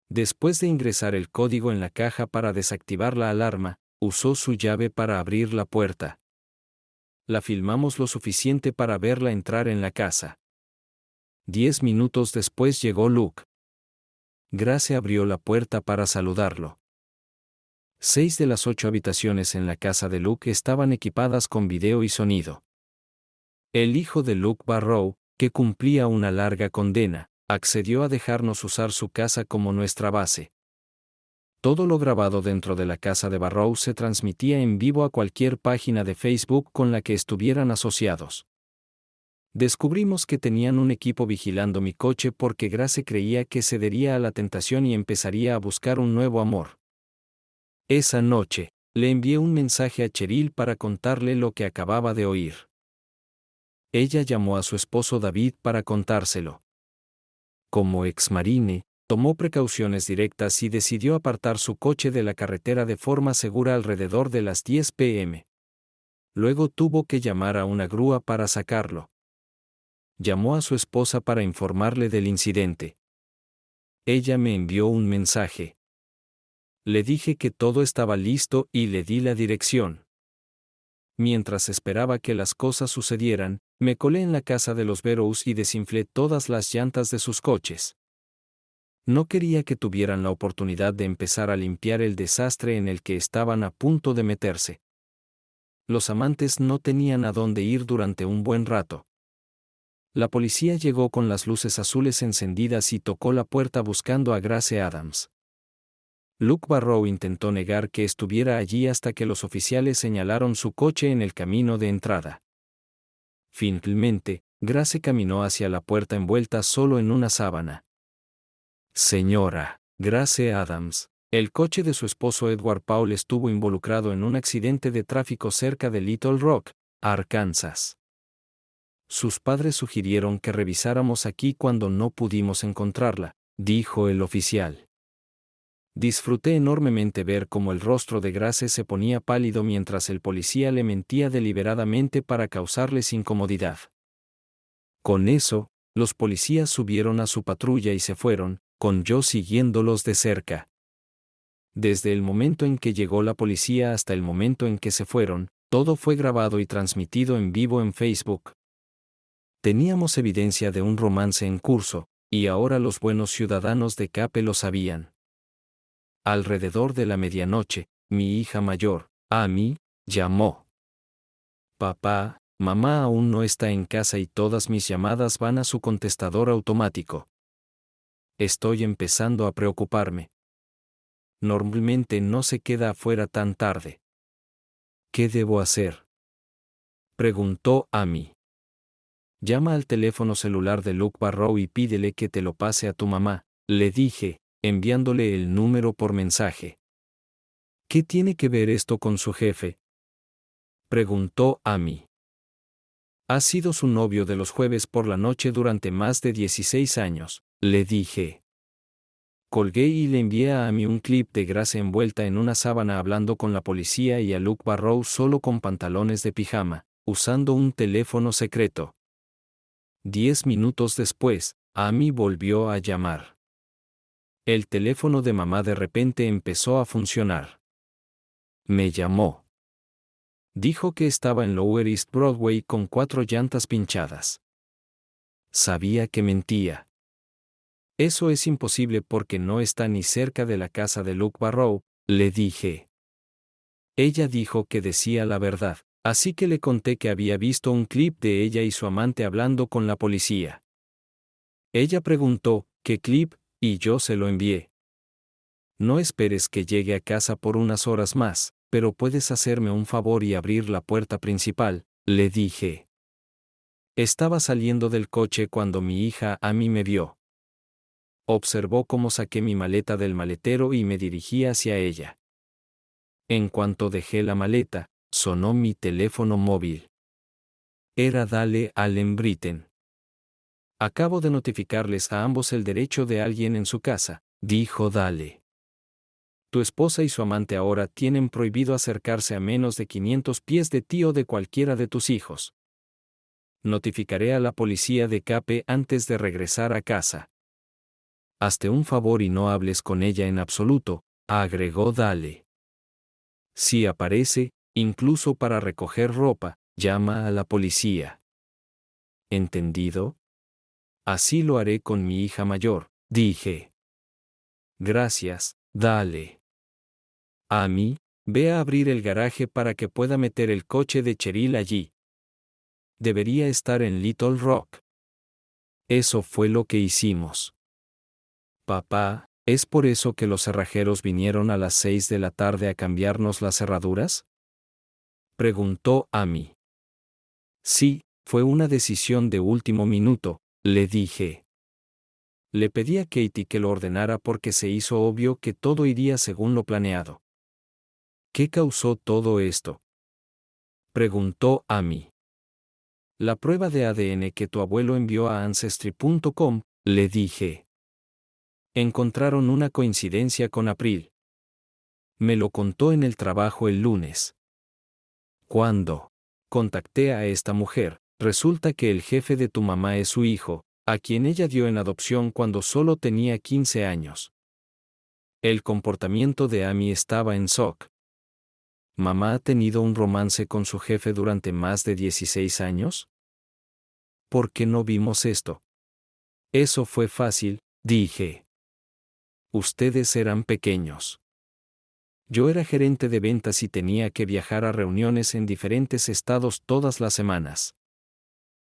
Después de ingresar el código en la caja para desactivar la alarma, usó su llave para abrir la puerta. La filmamos lo suficiente para verla entrar en la casa. 10 minutos después llegó Luke. Grace abrió la puerta para saludarlo. 6 de las 8 habitaciones en la casa de Luke estaban equipadas con video y sonido. El hijo de Luke Barrow, que cumplía una larga condena, accedió a dejarnos usar su casa como nuestra base. Todo lo grabado dentro de la casa de Barrow se transmitía en vivo a cualquier página de Facebook con la que estuvieran asociados. Descubrimos que tenían un equipo vigilando mi coche porque Grace creía que cedería a la tentación y empezaría a buscar un nuevo amor. Esa noche, le envié un mensaje a Cheryl para contarle lo que acababa de oír. Ella llamó a su esposo David para contárselo. Como exmarine, tomó precauciones directas y decidió apartar su coche de la carretera de forma segura alrededor de las 10 p.m. Luego tuvo que llamar a una grúa para sacarlo. Llamó a su esposa para informarle del incidente. Ella me envió un mensaje. Le dije que todo estaba listo y le di la dirección. Mientras esperaba que las cosas sucedieran, me colé en la casa de los Barrows y desinflé todas las llantas de sus coches. No quería que tuvieran la oportunidad de empezar a limpiar el desastre en el que estaban a punto de meterse. Los amantes no tenían a dónde ir durante un buen rato. La policía llegó con las luces azules encendidas y tocó la puerta buscando a Grace Adams. Luke Barrow intentó negar que estuviera allí hasta que los oficiales señalaron su coche en el camino de entrada. Finalmente, Grace caminó hacia la puerta envuelta solo en una sábana. Señora Grace Adams, el coche de su esposo Edward Paul estuvo involucrado en un accidente de tráfico cerca de Little Rock, Arkansas. Sus padres sugirieron que revisáramos aquí cuando no pudimos encontrarla, dijo el oficial. Disfruté enormemente ver cómo el rostro de Grace se ponía pálido mientras el policía le mentía deliberadamente para causarles incomodidad. Con eso, los policías subieron a su patrulla y se fueron, con yo siguiéndolos de cerca. Desde el momento en que llegó la policía hasta el momento en que se fueron, todo fue grabado y transmitido en vivo en Facebook. Teníamos evidencia de un romance en curso, y ahora los buenos ciudadanos de Cape lo sabían. Alrededor de la medianoche, mi hija mayor, Amy, llamó. Papá, mamá aún no está en casa y todas mis llamadas van a su contestador automático. Estoy empezando a preocuparme. Normalmente no se queda afuera tan tarde. ¿Qué debo hacer?, preguntó Amy. Llama al teléfono celular de Luke Barrow y pídele que te lo pase a tu mamá, le dije, enviándole el número por mensaje. ¿Qué tiene que ver esto con su jefe?, preguntó Amy. Ha sido su novio de los jueves por la noche durante más de 16 años, le dije. Colgué y le envié a Amy un clip de Grace envuelta en una sábana hablando con la policía y a Luke Barrow solo con pantalones de pijama, usando un teléfono secreto. 10 minutos después, Amy volvió a llamar. El teléfono de mamá de repente empezó a funcionar. Me llamó. Dijo que estaba en Lower East Broadway con 4 llantas pinchadas. Sabía que mentía. Eso es imposible porque no está ni cerca de la casa de Luke Barrow, le dije. Ella dijo que decía la verdad, así que le conté que había visto un clip de ella y su amante hablando con la policía. Ella preguntó, ¿qué clip? Y yo se lo envié. No esperes que llegue a casa por unas horas más, pero puedes hacerme un favor y abrir la puerta principal, le dije. Estaba saliendo del coche cuando mi hija Amy me vio. Observó cómo saqué mi maleta del maletero y me dirigí hacia ella. En cuanto dejé la maleta, sonó mi teléfono móvil. Era Dale Allen Britten. Acabo de notificarles a ambos el derecho de alguien en su casa, dijo Dale. Tu esposa y su amante ahora tienen prohibido acercarse a menos de 500 pies de ti o de cualquiera de tus hijos. Notificaré a la policía de Cape antes de regresar a casa. Hazte un favor y no hables con ella en absoluto, agregó Dale. Si aparece, incluso para recoger ropa, llama a la policía. ¿Entendido? Así lo haré con mi hija mayor, dije. Gracias, Dale. Amy, ve a abrir el garaje para que pueda meter el coche de Cheryl allí. Debería estar en Little Rock. Eso fue lo que hicimos. Papá, ¿es por eso que los cerrajeros vinieron a las 6 de la tarde a cambiarnos las cerraduras? Preguntó Amy. Sí, fue una decisión de último minuto, le dije. Le pedí a Katie que lo ordenara porque se hizo obvio que todo iría según lo planeado. ¿Qué causó todo esto? Preguntó Amy. La prueba de ADN que tu abuelo envió a Ancestry.com, le dije. Encontraron una coincidencia con April. Me lo contó en el trabajo el lunes. Cuando contacté a esta mujer, resulta que el jefe de tu mamá es su hijo, a quien ella dio en adopción cuando solo tenía 15 años. El comportamiento de Amy estaba en shock. ¿Mamá ha tenido un romance con su jefe durante más de 16 años? ¿Por qué no vimos esto? Eso fue fácil, dije. Ustedes eran pequeños. Yo era gerente de ventas y tenía que viajar a reuniones en diferentes estados todas las semanas.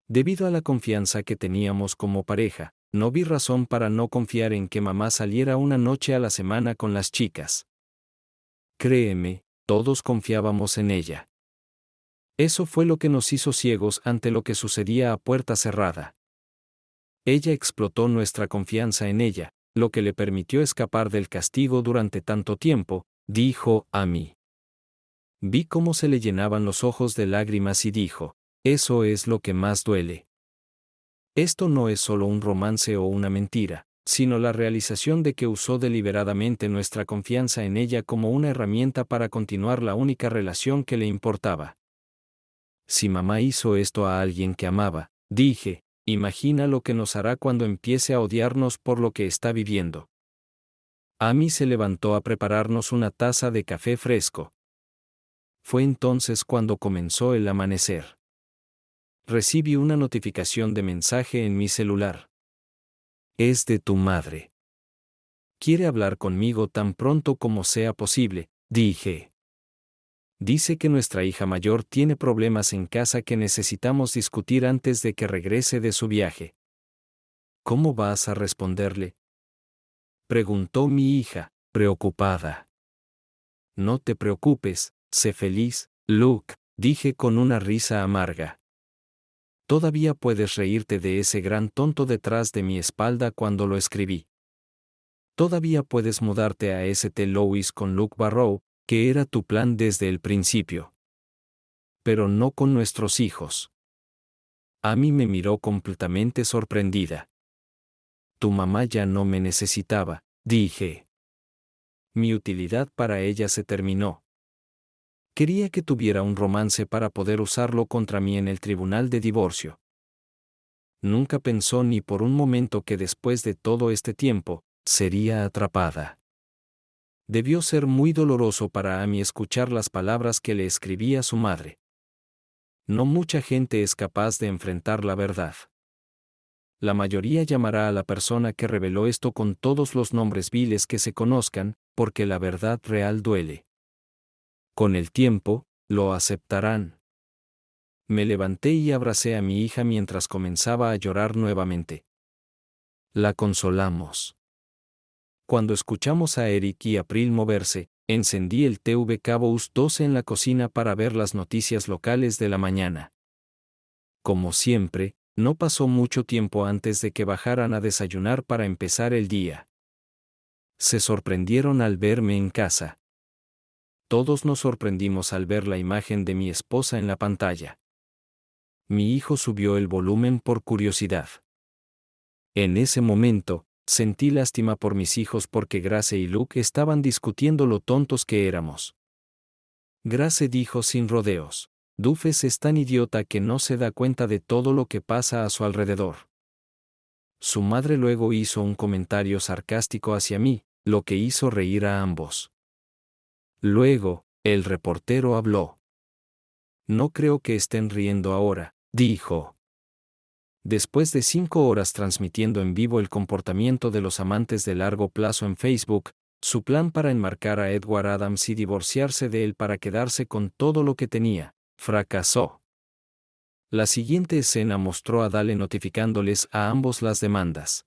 Debido a la confianza que teníamos como pareja, no vi razón para no confiar en que mamá saliera una noche a la semana con las chicas. Créeme, todos confiábamos en ella. Eso fue lo que nos hizo ciegos ante lo que sucedía a puerta cerrada. Ella explotó nuestra confianza en ella, lo que le permitió escapar del castigo durante tanto tiempo, dijo Amy. Vi cómo se le llenaban los ojos de lágrimas y dijo, eso es lo que más duele. Esto no es solo un romance o una mentira, sino la realización de que usó deliberadamente nuestra confianza en ella como una herramienta para continuar la única relación que le importaba. Si mamá hizo esto a alguien que amaba, dije, imagina lo que nos hará cuando empiece a odiarnos por lo que está viviendo. Amy se levantó a prepararnos una taza de café fresco. Fue entonces cuando comenzó el amanecer. Recibí una notificación de mensaje en mi celular. Es de tu madre. Quiere hablar conmigo tan pronto como sea posible, dije. Dice que nuestra hija mayor tiene problemas en casa que necesitamos discutir antes de que regrese de su viaje. ¿Cómo vas a responderle? Preguntó mi hija, preocupada. No te preocupes, sé feliz, Luke, dije con una risa amarga. Todavía puedes reírte de ese gran tonto detrás de mi espalda cuando lo escribí. Todavía puedes mudarte a St. Louis con Luke Barrow, que era tu plan desde el principio. Pero no con nuestros hijos. Amy me miró completamente sorprendida. Tu mamá ya no me necesitaba, dije. Mi utilidad para ella se terminó. Quería que tuviera un romance para poder usarlo contra mí en el tribunal de divorcio. Nunca pensó ni por un momento que después de todo este tiempo, sería atrapada. Debió ser muy doloroso para Amy escuchar las palabras que le escribía su madre. No mucha gente es capaz de enfrentar la verdad. La mayoría llamará a la persona que reveló esto con todos los nombres viles que se conozcan, porque la verdad real duele. Con el tiempo, lo aceptarán. Me levanté y abracé a mi hija mientras comenzaba a llorar nuevamente. La consolamos. Cuando escuchamos a Eric y April moverse, encendí el TV Cabo 12 en la cocina para ver las noticias locales de la mañana. Como siempre, no pasó mucho tiempo antes de que bajaran a desayunar para empezar el día. Se sorprendieron al verme en casa. Todos nos sorprendimos al ver la imagen de mi esposa en la pantalla. Mi hijo subió el volumen por curiosidad. En ese momento, sentí lástima por mis hijos porque Grace y Luke estaban discutiendo lo tontos que éramos. Grace dijo sin rodeos: Dufes es tan idiota que no se da cuenta de todo lo que pasa a su alrededor. Su madre luego hizo un comentario sarcástico hacia mí, lo que hizo reír a ambos. Luego, el reportero habló. No creo que estén riendo ahora, dijo. Después de 5 horas transmitiendo en vivo el comportamiento de los amantes de largo plazo en Facebook, su plan para enmarcar a Edward Adams y divorciarse de él para quedarse con todo lo que tenía, fracasó. La siguiente escena mostró a Dale notificándoles a ambos las demandas.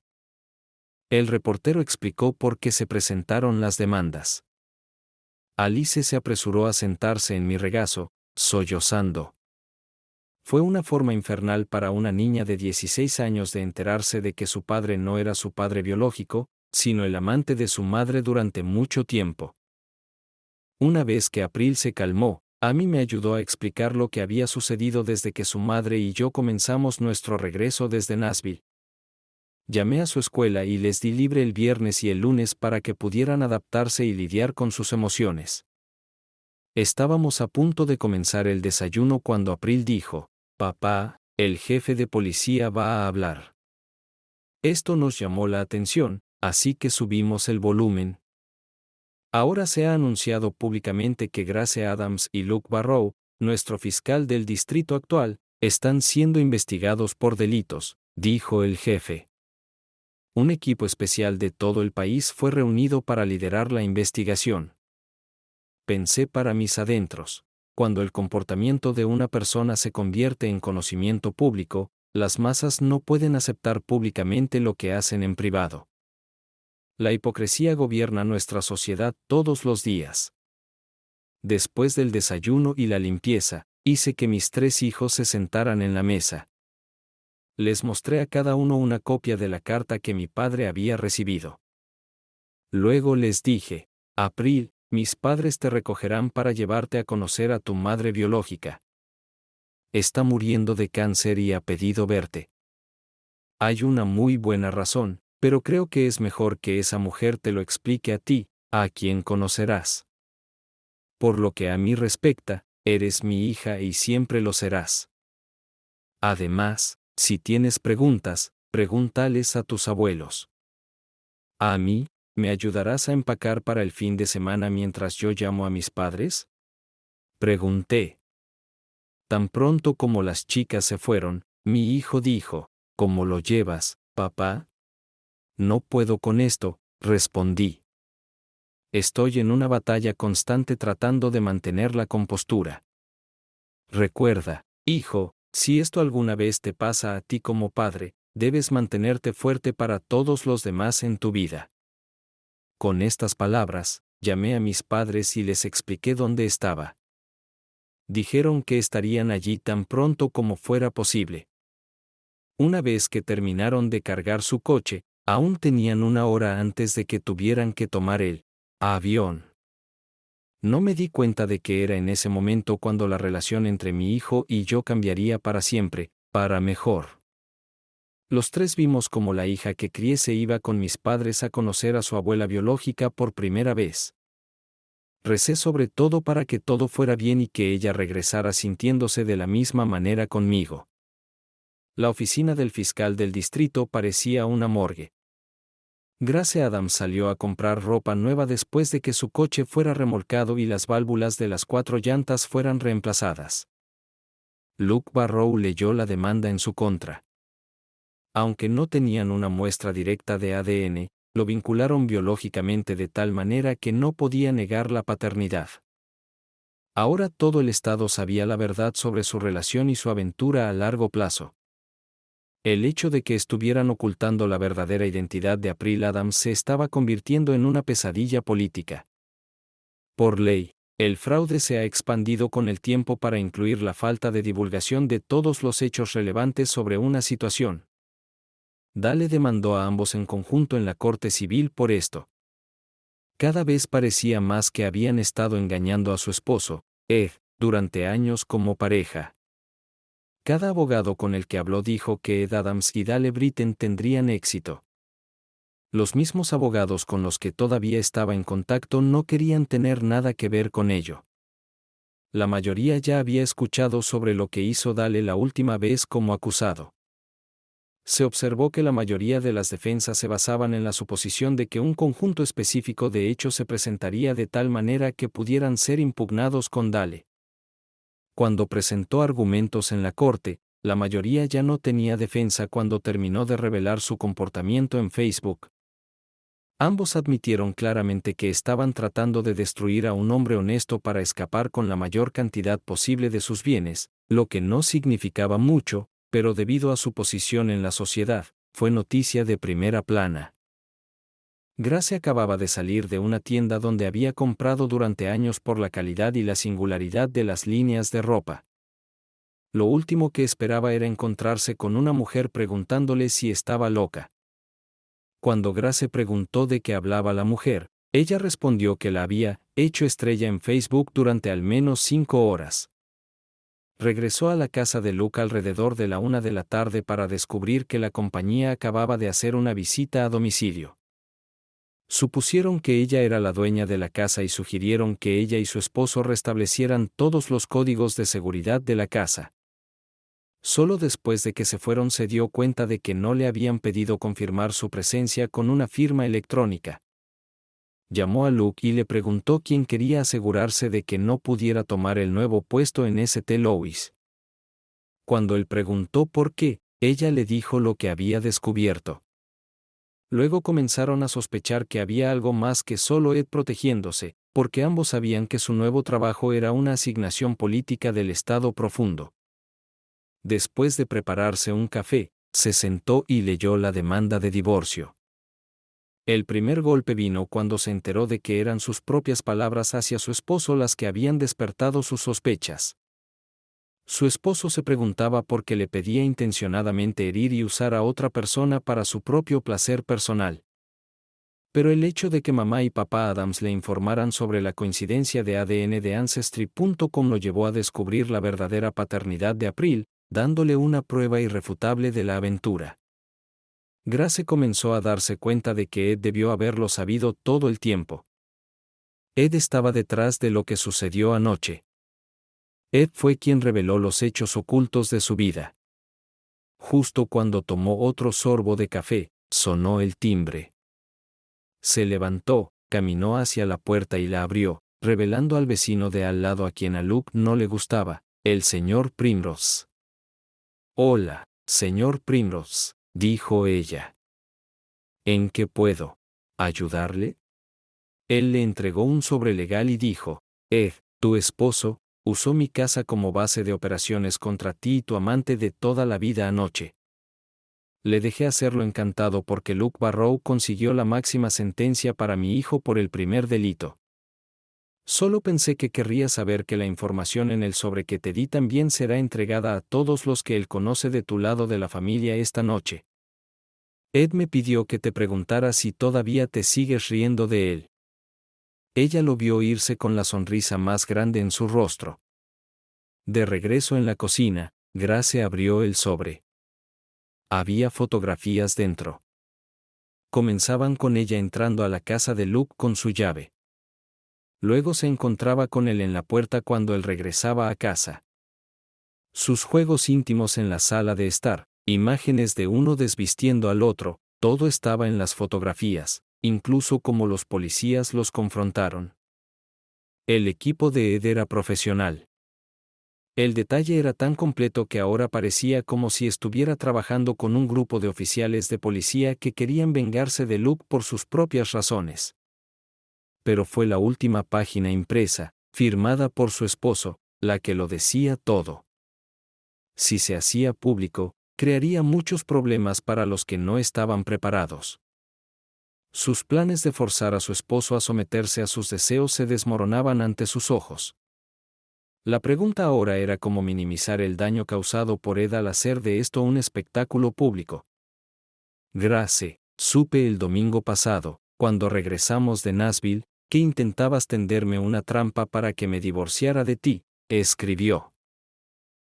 El reportero explicó por qué se presentaron las demandas. Alice se apresuró a sentarse en mi regazo, sollozando. Fue una forma infernal para una niña de 16 años de enterarse de que su padre no era su padre biológico, sino el amante de su madre durante mucho tiempo. Una vez que April se calmó, Amy me ayudó a explicar lo que había sucedido desde que su madre y yo comenzamos nuestro regreso desde Nashville. Llamé a su escuela y les di libre el viernes y el lunes para que pudieran adaptarse y lidiar con sus emociones. Estábamos a punto de comenzar el desayuno cuando April dijo: Papá, el jefe de policía va a hablar. Esto nos llamó la atención, así que subimos el volumen. Ahora se ha anunciado públicamente que Grace Adams y Luke Barrow, nuestro fiscal del distrito actual, están siendo investigados por delitos, dijo el jefe. Un equipo especial de todo el país fue reunido para liderar la investigación. Pensé para mis adentros. Cuando el comportamiento de una persona se convierte en conocimiento público, las masas no pueden aceptar públicamente lo que hacen en privado. La hipocresía gobierna nuestra sociedad todos los días. Después del desayuno y la limpieza, hice que mis 3 hijos se sentaran en la mesa. Les mostré a cada uno una copia de la carta que mi padre había recibido. Luego les dije: April, mis padres te recogerán para llevarte a conocer a tu madre biológica. Está muriendo de cáncer y ha pedido verte. Hay una muy buena razón, pero creo que es mejor que esa mujer te lo explique a ti, a quien conocerás. Por lo que a mí respecta, eres mi hija y siempre lo serás. Además, si tienes preguntas, pregúntales a tus abuelos. A mí, ¿me ayudarás a empacar para el fin de semana mientras yo llamo a mis padres? Pregunté. Tan pronto como las chicas se fueron, mi hijo dijo: ¿Cómo lo llevas, papá? No puedo con esto, respondí. Estoy en una batalla constante tratando de mantener la compostura. Recuerda, hijo, si esto alguna vez te pasa a ti como padre, debes mantenerte fuerte para todos los demás en tu vida. Con estas palabras, llamé a mis padres y les expliqué dónde estaba. Dijeron que estarían allí tan pronto como fuera posible. Una vez que terminaron de cargar su coche, aún tenían 1 hora antes de que tuvieran que tomar el avión. No me di cuenta de que era en ese momento cuando la relación entre mi hijo y yo cambiaría para siempre, para mejor. Los tres vimos como la hija que crié se iba con mis padres a conocer a su abuela biológica por primera vez. Recé sobre todo para que todo fuera bien y que ella regresara sintiéndose de la misma manera conmigo. La oficina del fiscal del distrito parecía una morgue. Grace Adams salió a comprar ropa nueva después de que su coche fuera remolcado y las válvulas de las 4 llantas fueran reemplazadas. Luke Barrow leyó la demanda en su contra. Aunque no tenían una muestra directa de ADN, lo vincularon biológicamente de tal manera que no podía negar la paternidad. Ahora todo el estado sabía la verdad sobre su relación y su aventura a largo plazo. El hecho de que estuvieran ocultando la verdadera identidad de April Adams se estaba convirtiendo en una pesadilla política. Por ley, el fraude se ha expandido con el tiempo para incluir la falta de divulgación de todos los hechos relevantes sobre una situación. Dale demandó a ambos en conjunto en la corte civil por esto. Cada vez parecía más que habían estado engañando a su esposo, Ed, durante años como pareja. Cada abogado con el que habló dijo que Ed Adams y Dale Britton tendrían éxito. Los mismos abogados con los que todavía estaba en contacto no querían tener nada que ver con ello. La mayoría ya había escuchado sobre lo que hizo Dale la última vez como acusado. Se observó que la mayoría de las defensas se basaban en la suposición de que un conjunto específico de hechos se presentaría de tal manera que pudieran ser impugnados con Dale. Cuando presentó argumentos en la corte, la mayoría ya no tenía defensa cuando terminó de revelar su comportamiento en Facebook. Ambos admitieron claramente que estaban tratando de destruir a un hombre honesto para escapar con la mayor cantidad posible de sus bienes, lo que no significaba mucho, pero debido a su posición en la sociedad, fue noticia de primera plana. Grace acababa de salir de una tienda donde había comprado durante años por la calidad y la singularidad de las líneas de ropa. Lo último que esperaba era encontrarse con una mujer preguntándole si estaba loca. Cuando Grace preguntó de qué hablaba la mujer, ella respondió que la había hecho estrella en Facebook durante al menos 5 horas. Regresó a la casa de Luke alrededor de la 1 de la tarde para descubrir que la compañía acababa de hacer una visita a domicilio. Supusieron que ella era la dueña de la casa y sugirieron que ella y su esposo restablecieran todos los códigos de seguridad de la casa. Solo después de que se fueron se dio cuenta de que no le habían pedido confirmar su presencia con una firma electrónica. Llamó a Luke y le preguntó quién quería asegurarse de que no pudiera tomar el nuevo puesto en St. Louis. Cuando él preguntó por qué, ella le dijo lo que había descubierto. Luego comenzaron a sospechar que había algo más que solo Ed protegiéndose, porque ambos sabían que su nuevo trabajo era una asignación política del Estado profundo. Después de prepararse un café, se sentó y leyó la demanda de divorcio. El primer golpe vino cuando se enteró de que eran sus propias palabras hacia su esposo las que habían despertado sus sospechas. Su esposo se preguntaba por qué le pedía intencionadamente herir y usar a otra persona para su propio placer personal. Pero el hecho de que mamá y papá Adams le informaran sobre la coincidencia de ADN de Ancestry.com lo llevó a descubrir la verdadera paternidad de April, dándole una prueba irrefutable de la aventura. Grace comenzó a darse cuenta de que Ed debió haberlo sabido todo el tiempo. Ed estaba detrás de lo que sucedió anoche. Ed fue quien reveló los hechos ocultos de su vida. Justo cuando tomó otro sorbo de café, sonó el timbre. Se levantó, caminó hacia la puerta y la abrió, revelando al vecino de al lado a quien a Luke no le gustaba, el señor Primrose. «Hola, señor Primrose», dijo ella. «¿En qué puedo ayudarle?» Él le entregó un sobre legal y dijo: «Ed, tu esposo, usó mi casa como base de operaciones contra ti y tu amante de toda la vida anoche. Le dejé hacerlo encantado porque Luke Barrow consiguió la máxima sentencia para mi hijo por el primer delito. Solo pensé que querría saber que la información en el sobre que te di también será entregada a todos los que él conoce de tu lado de la familia esta noche. Ed me pidió que te preguntara si todavía te sigues riendo de él». Ella lo vio irse con la sonrisa más grande en su rostro. De regreso en la cocina, Grace abrió el sobre. Había fotografías dentro. Comenzaban con ella entrando a la casa de Luke con su llave. Luego se encontraba con él en la puerta cuando él regresaba a casa. Sus juegos íntimos en la sala de estar, imágenes de uno desvistiendo al otro, todo estaba en las fotografías, incluso como los policías los confrontaron. El equipo de Ed era profesional. El detalle era tan completo que ahora parecía como si estuviera trabajando con un grupo de oficiales de policía que querían vengarse de Luke por sus propias razones. Pero fue la última página impresa, firmada por su esposo, la que lo decía todo. Si se hacía público, crearía muchos problemas para los que no estaban preparados. Sus planes de forzar a su esposo a someterse a sus deseos se desmoronaban ante sus ojos. La pregunta ahora era cómo minimizar el daño causado por Ed al hacer de esto un espectáculo público. Grace, supe el domingo pasado, cuando regresamos de Nashville, que intentabas tenderme una trampa para que me divorciara de ti, escribió.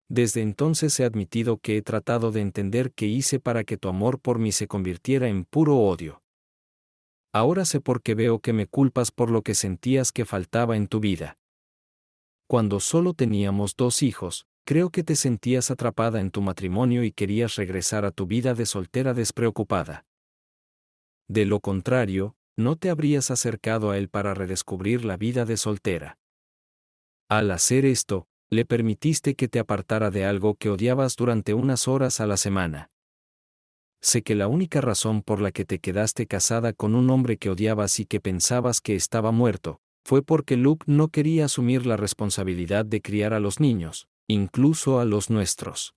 Desde entonces he admitido que he tratado de entender qué hice para que tu amor por mí se convirtiera en puro odio. Ahora sé por qué veo que me culpas por lo que sentías que faltaba en tu vida. Cuando solo teníamos 2 hijos, creo que te sentías atrapada en tu matrimonio y querías regresar a tu vida de soltera despreocupada. De lo contrario, no te habrías acercado a él para redescubrir la vida de soltera. Al hacer esto, le permitiste que te apartara de algo que odiabas durante unas horas a la semana. Sé que la única razón por la que te quedaste casada con un hombre que odiabas y que pensabas que estaba muerto, fue porque Luke no quería asumir la responsabilidad de criar a los niños, incluso a los nuestros.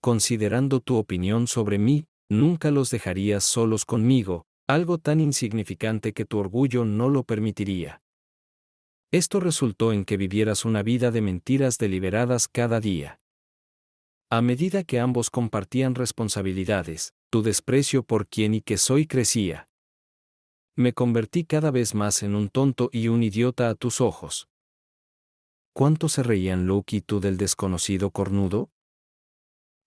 Considerando tu opinión sobre mí, nunca los dejarías solos conmigo, algo tan insignificante que tu orgullo no lo permitiría. Esto resultó en que vivieras una vida de mentiras deliberadas cada día. A medida que ambos compartían responsabilidades, tu desprecio por quién y que soy crecía. Me convertí cada vez más en un tonto y un idiota a tus ojos. ¿Cuánto se reían Luke y tú del desconocido cornudo?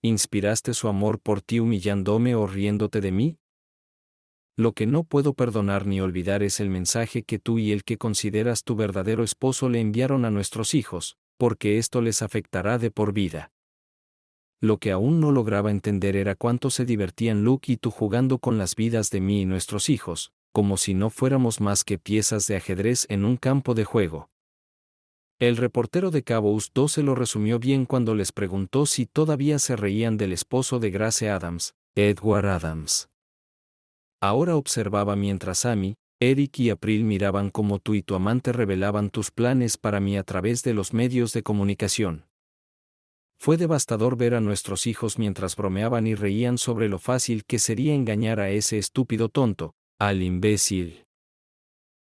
¿Inspiraste su amor por ti humillándome o riéndote de mí? Lo que no puedo perdonar ni olvidar es el mensaje que tú y el que consideras tu verdadero esposo le enviaron a nuestros hijos, porque esto les afectará de por vida. Lo que aún no lograba entender era cuánto se divertían Luke y tú jugando con las vidas de mí y nuestros hijos, como si no fuéramos más que piezas de ajedrez en un campo de juego. El reportero de Cabo Us 12 lo resumió bien cuando les preguntó si todavía se reían del esposo de Grace Adams, Edward Adams. Ahora observaba mientras Amy, Eric y April miraban cómo tú y tu amante revelaban tus planes para mí a través de los medios de comunicación. Fue devastador ver a nuestros hijos mientras bromeaban y reían sobre lo fácil que sería engañar a ese estúpido tonto, al imbécil.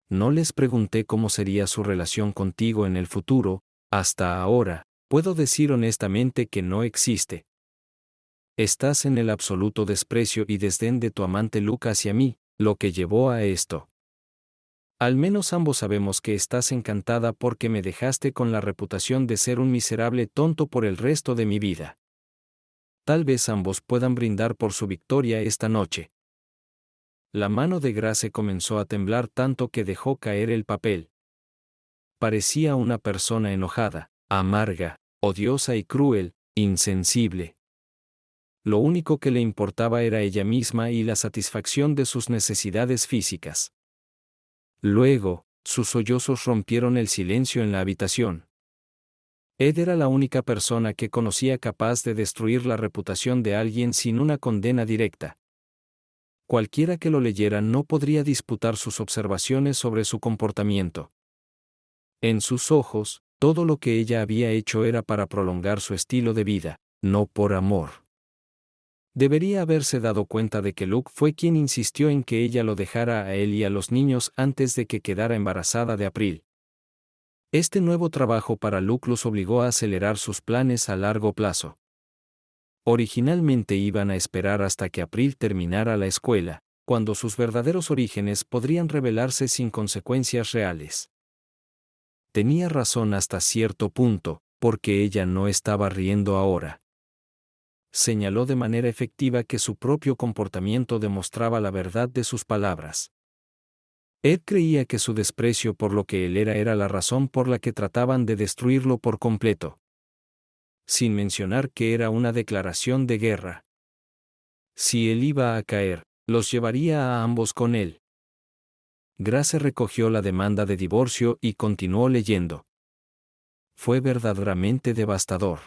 No les pregunté cómo sería su relación contigo en el futuro, hasta ahora, puedo decir honestamente que no existe. Estás en el absoluto desprecio y desdén de tu amante Luke hacia mí, lo que llevó a esto. Al menos ambos sabemos que estás encantada porque me dejaste con la reputación de ser un miserable tonto por el resto de mi vida. Tal vez ambos puedan brindar por su victoria esta noche. La mano de Grace comenzó a temblar tanto que dejó caer el papel. Parecía una persona enojada, amarga, odiosa y cruel, insensible. Lo único que le importaba era ella misma y la satisfacción de sus necesidades físicas. Luego, sus sollozos rompieron el silencio en la habitación. Ed era la única persona que conocía capaz de destruir la reputación de alguien sin una condena directa. Cualquiera que lo leyera no podría disputar sus observaciones sobre su comportamiento. En sus ojos, todo lo que ella había hecho era para prolongar su estilo de vida, no por amor. Debería haberse dado cuenta de que Luke fue quien insistió en que ella lo dejara a él y a los niños antes de que quedara embarazada de April. Este nuevo trabajo para Luke los obligó a acelerar sus planes a largo plazo. Originalmente iban a esperar hasta que April terminara la escuela, cuando sus verdaderos orígenes podrían revelarse sin consecuencias reales. Tenía razón hasta cierto punto, porque ella no estaba riendo ahora. señaló de manera efectiva que su propio comportamiento demostraba la verdad de sus palabras. Ed creía que su desprecio por lo que él era la razón por la que trataban de destruirlo por completo. Sin mencionar que era una declaración de guerra. Si él iba a caer, los llevaría a ambos con él. Grace recogió la demanda de divorcio y continuó leyendo. Fue verdaderamente devastador.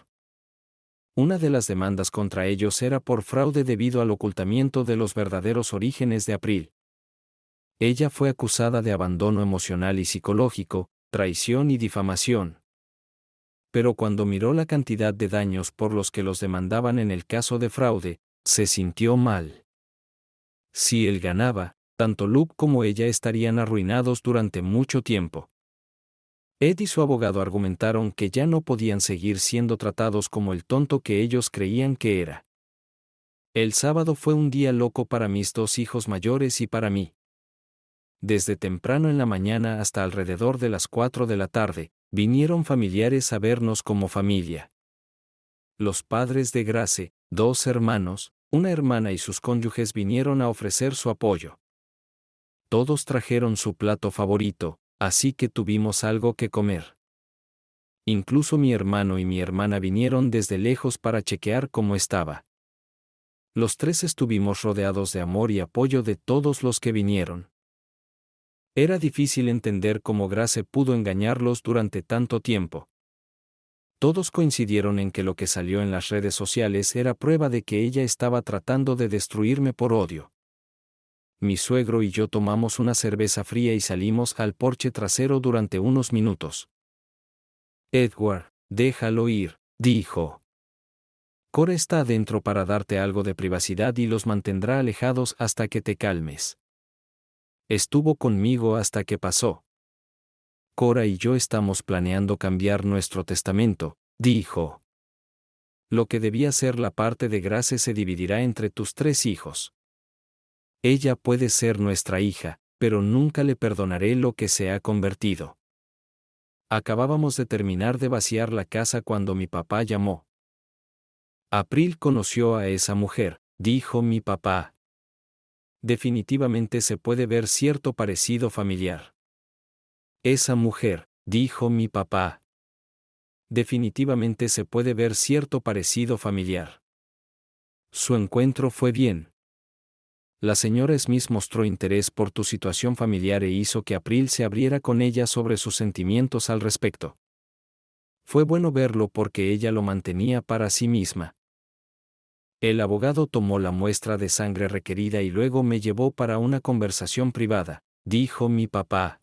Una de las demandas contra ellos era por fraude debido al ocultamiento de los verdaderos orígenes de April. Ella fue acusada de abandono emocional y psicológico, traición y difamación. Pero cuando miró la cantidad de daños por los que los demandaban en el caso de fraude, se sintió mal. Si él ganaba, tanto Luke como ella estarían arruinados durante mucho tiempo. Ed y su abogado argumentaron que ya no podían seguir siendo tratados como el tonto que ellos creían que era. El sábado fue un día loco para mis dos hijos mayores y para mí. Desde temprano en la mañana hasta alrededor de las 4 de la tarde, vinieron familiares a vernos como familia. Los padres de Grace, 2 hermanos, una hermana y sus cónyuges vinieron a ofrecer su apoyo. Todos trajeron su plato favorito, así que tuvimos algo que comer. Incluso mi hermano y mi hermana vinieron desde lejos para chequear cómo estaba. Los 3 estuvimos rodeados de amor y apoyo de todos los que vinieron. Era difícil entender cómo Grace pudo engañarlos durante tanto tiempo. Todos coincidieron en que lo que salió en las redes sociales era prueba de que ella estaba tratando de destruirme por odio. Mi suegro y yo tomamos una cerveza fría y salimos al porche trasero durante unos minutos. Edward, déjalo ir, dijo. Cora está adentro para darte algo de privacidad y los mantendrá alejados hasta que te calmes. Estuvo conmigo hasta que pasó. Cora y yo estamos planeando cambiar nuestro testamento, dijo. Lo que debía ser la parte de Grace se dividirá entre tus 3 hijos. Ella puede ser nuestra hija, pero nunca le perdonaré lo que se ha convertido. Acabábamos de terminar de vaciar la casa cuando mi papá llamó. April conoció a esa mujer, dijo mi papá. Definitivamente se puede ver cierto parecido familiar. Esa mujer, dijo mi papá. Definitivamente se puede ver cierto parecido familiar. Su encuentro fue bien. La señora Smith mostró interés por tu situación familiar e hizo que April se abriera con ella sobre sus sentimientos al respecto. Fue bueno verlo porque ella lo mantenía para sí misma. El abogado tomó la muestra de sangre requerida y luego me llevó para una conversación privada, dijo mi papá.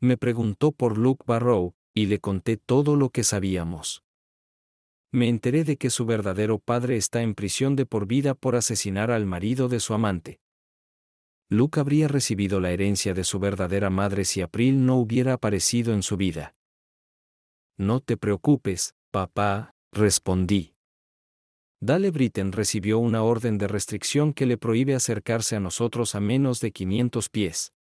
Me preguntó por Luke Barrow, y le conté todo lo que sabíamos. Me enteré de que su verdadero padre está en prisión de por vida por asesinar al marido de su amante. Luke habría recibido la herencia de su verdadera madre si April no hubiera aparecido en su vida. No te preocupes, papá, respondí. Dale Britten recibió una orden de restricción que le prohíbe acercarse a nosotros a menos de 500 pies.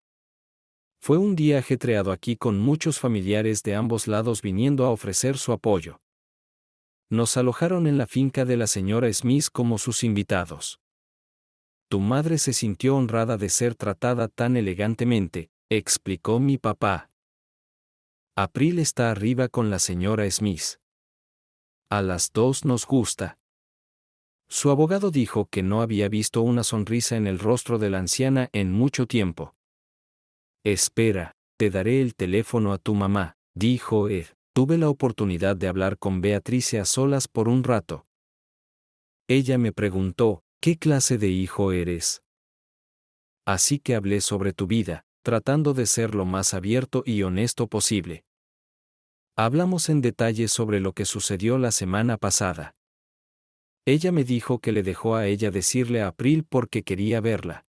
Fue un día ajetreado aquí con muchos familiares de ambos lados viniendo a ofrecer su apoyo. Nos alojaron en la finca de la señora Smith como sus invitados. Tu madre se sintió honrada de ser tratada tan elegantemente, explicó mi papá. April está arriba con la señora Smith. A las 2 nos gusta. Su abogado dijo que no había visto una sonrisa en el rostro de la anciana en mucho tiempo. Espera, te daré el teléfono a tu mamá, dijo Ed. Tuve la oportunidad de hablar con Beatrice a solas por un rato. Ella me preguntó, ¿qué clase de hijo eres? Así que hablé sobre tu vida, tratando de ser lo más abierto y honesto posible. Hablamos en detalle sobre lo que sucedió la semana pasada. Ella me dijo que le dejó a ella decirle a April porque quería verla.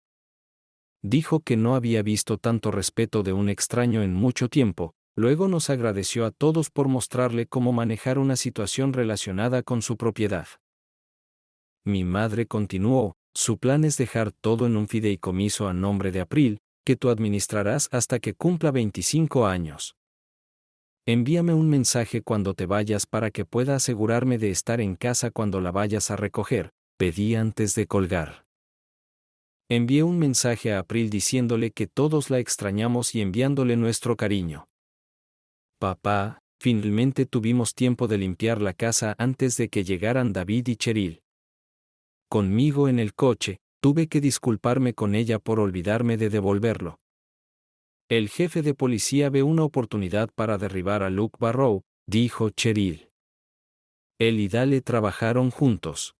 Dijo que no había visto tanto respeto de un extraño en mucho tiempo, luego nos agradeció a todos por mostrarle cómo manejar una situación relacionada con su propiedad. Mi madre continuó, su plan es dejar todo en un fideicomiso a nombre de April, que tú administrarás hasta que cumpla 25 años. Envíame un mensaje cuando te vayas para que pueda asegurarme de estar en casa cuando la vayas a recoger, pedí antes de colgar. Envié un mensaje a April diciéndole que todos la extrañamos y enviándole nuestro cariño. Papá, finalmente tuvimos tiempo de limpiar la casa antes de que llegaran David y Cheryl. Conmigo en el coche, tuve que disculparme con ella por olvidarme de devolverlo. El jefe de policía ve una oportunidad para derribar a Luke Barrow, dijo Cheryl. Él y Dale trabajaron juntos.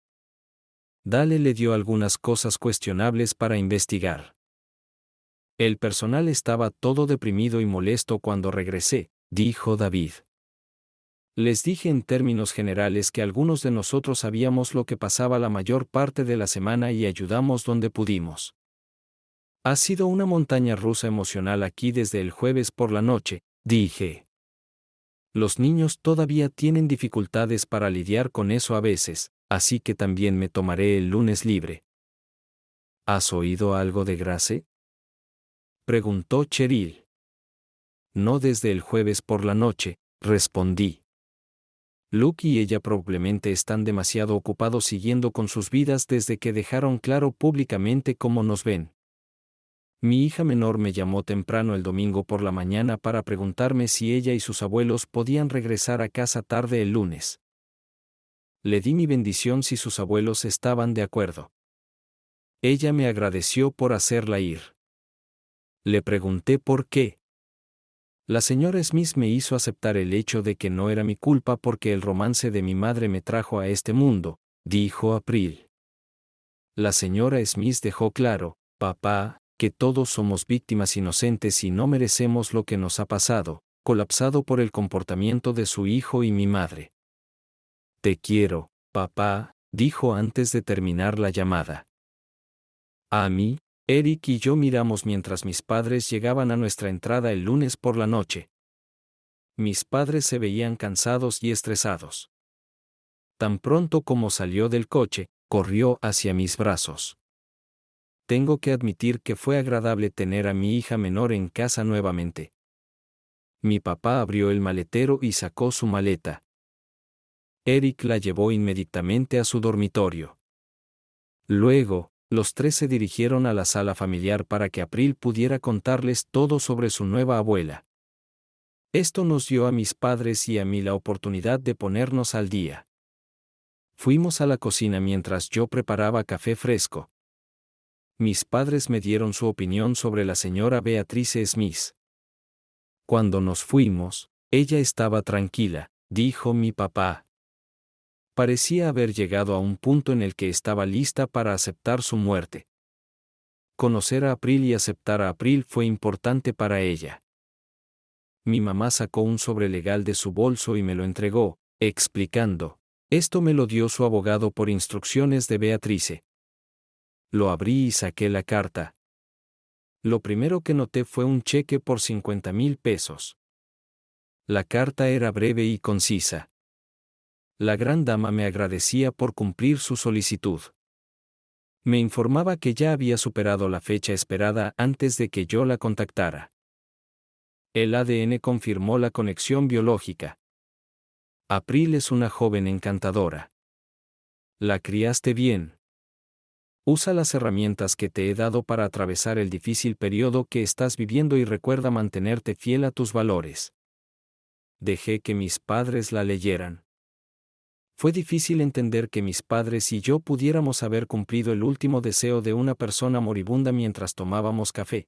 Dale le dio algunas cosas cuestionables para investigar. El personal estaba todo deprimido y molesto cuando regresé, dijo David. Les dije en términos generales que algunos de nosotros sabíamos lo que pasaba la mayor parte de la semana y ayudamos donde pudimos. Ha sido una montaña rusa emocional aquí desde el jueves por la noche, dije. Los niños todavía tienen dificultades para lidiar con eso a veces, así que también me tomaré el lunes libre. ¿Has oído algo de Grace? Preguntó Cheryl. No desde el jueves por la noche, respondí. Luke y ella probablemente están demasiado ocupados siguiendo con sus vidas desde que dejaron claro públicamente cómo nos ven. Mi hija menor me llamó temprano el domingo por la mañana para preguntarme si ella y sus abuelos podían regresar a casa tarde el lunes. Le di mi bendición si sus abuelos estaban de acuerdo. Ella me agradeció por hacerla ir. Le pregunté por qué. La señora Smith me hizo aceptar el hecho de que no era mi culpa porque el romance de mi madre me trajo a este mundo, dijo April. La señora Smith dejó claro, papá, que todos somos víctimas inocentes y no merecemos lo que nos ha pasado, colapsado por el comportamiento de su hijo y mi madre. Te quiero, papá, dijo antes de terminar la llamada. A mí, Eric y yo miramos mientras mis padres llegaban a nuestra entrada el lunes por la noche. Mis padres se veían cansados y estresados. Tan pronto como salió del coche, corrió hacia mis brazos. Tengo que admitir que fue agradable tener a mi hija menor en casa nuevamente. Mi papá abrió el maletero y sacó su maleta. Eric la llevó inmediatamente a su dormitorio. Luego, los tres se dirigieron a la sala familiar para que April pudiera contarles todo sobre su nueva abuela. Esto nos dio a mis padres y a mí la oportunidad de ponernos al día. Fuimos a la cocina mientras yo preparaba café fresco. Mis padres me dieron su opinión sobre la señora Beatrice Smith. Cuando nos fuimos, ella estaba tranquila, dijo mi papá. Parecía haber llegado a un punto en el que estaba lista para aceptar su muerte. Conocer a April y aceptar a April fue importante para ella. Mi mamá sacó un sobre legal de su bolso y me lo entregó, explicando, esto me lo dio su abogado por instrucciones de Beatrice. Lo abrí y saqué la carta. Lo primero que noté fue un cheque por 50,000 pesos. La carta era breve y concisa. La gran dama me agradecía por cumplir su solicitud. Me informaba que ya había superado la fecha esperada antes de que yo la contactara. El ADN confirmó la conexión biológica. April es una joven encantadora. La criaste bien. Usa las herramientas que te he dado para atravesar el difícil periodo que estás viviendo y recuerda mantenerte fiel a tus valores. Dejé que mis padres la leyeran. Fue difícil entender que mis padres y yo pudiéramos haber cumplido el último deseo de una persona moribunda mientras tomábamos café.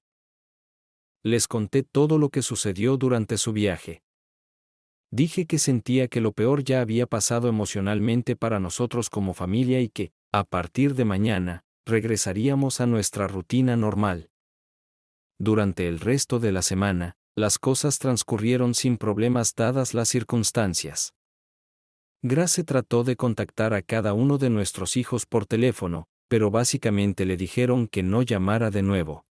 Les conté todo lo que sucedió durante su viaje. Dije que sentía que lo peor ya había pasado emocionalmente para nosotros como familia y que, a partir de mañana, regresaríamos a nuestra rutina normal. Durante el resto de la semana, las cosas transcurrieron sin problemas dadas las circunstancias. Grace trató de contactar a cada uno de nuestros hijos por teléfono, pero básicamente le dijeron que no llamara de nuevo.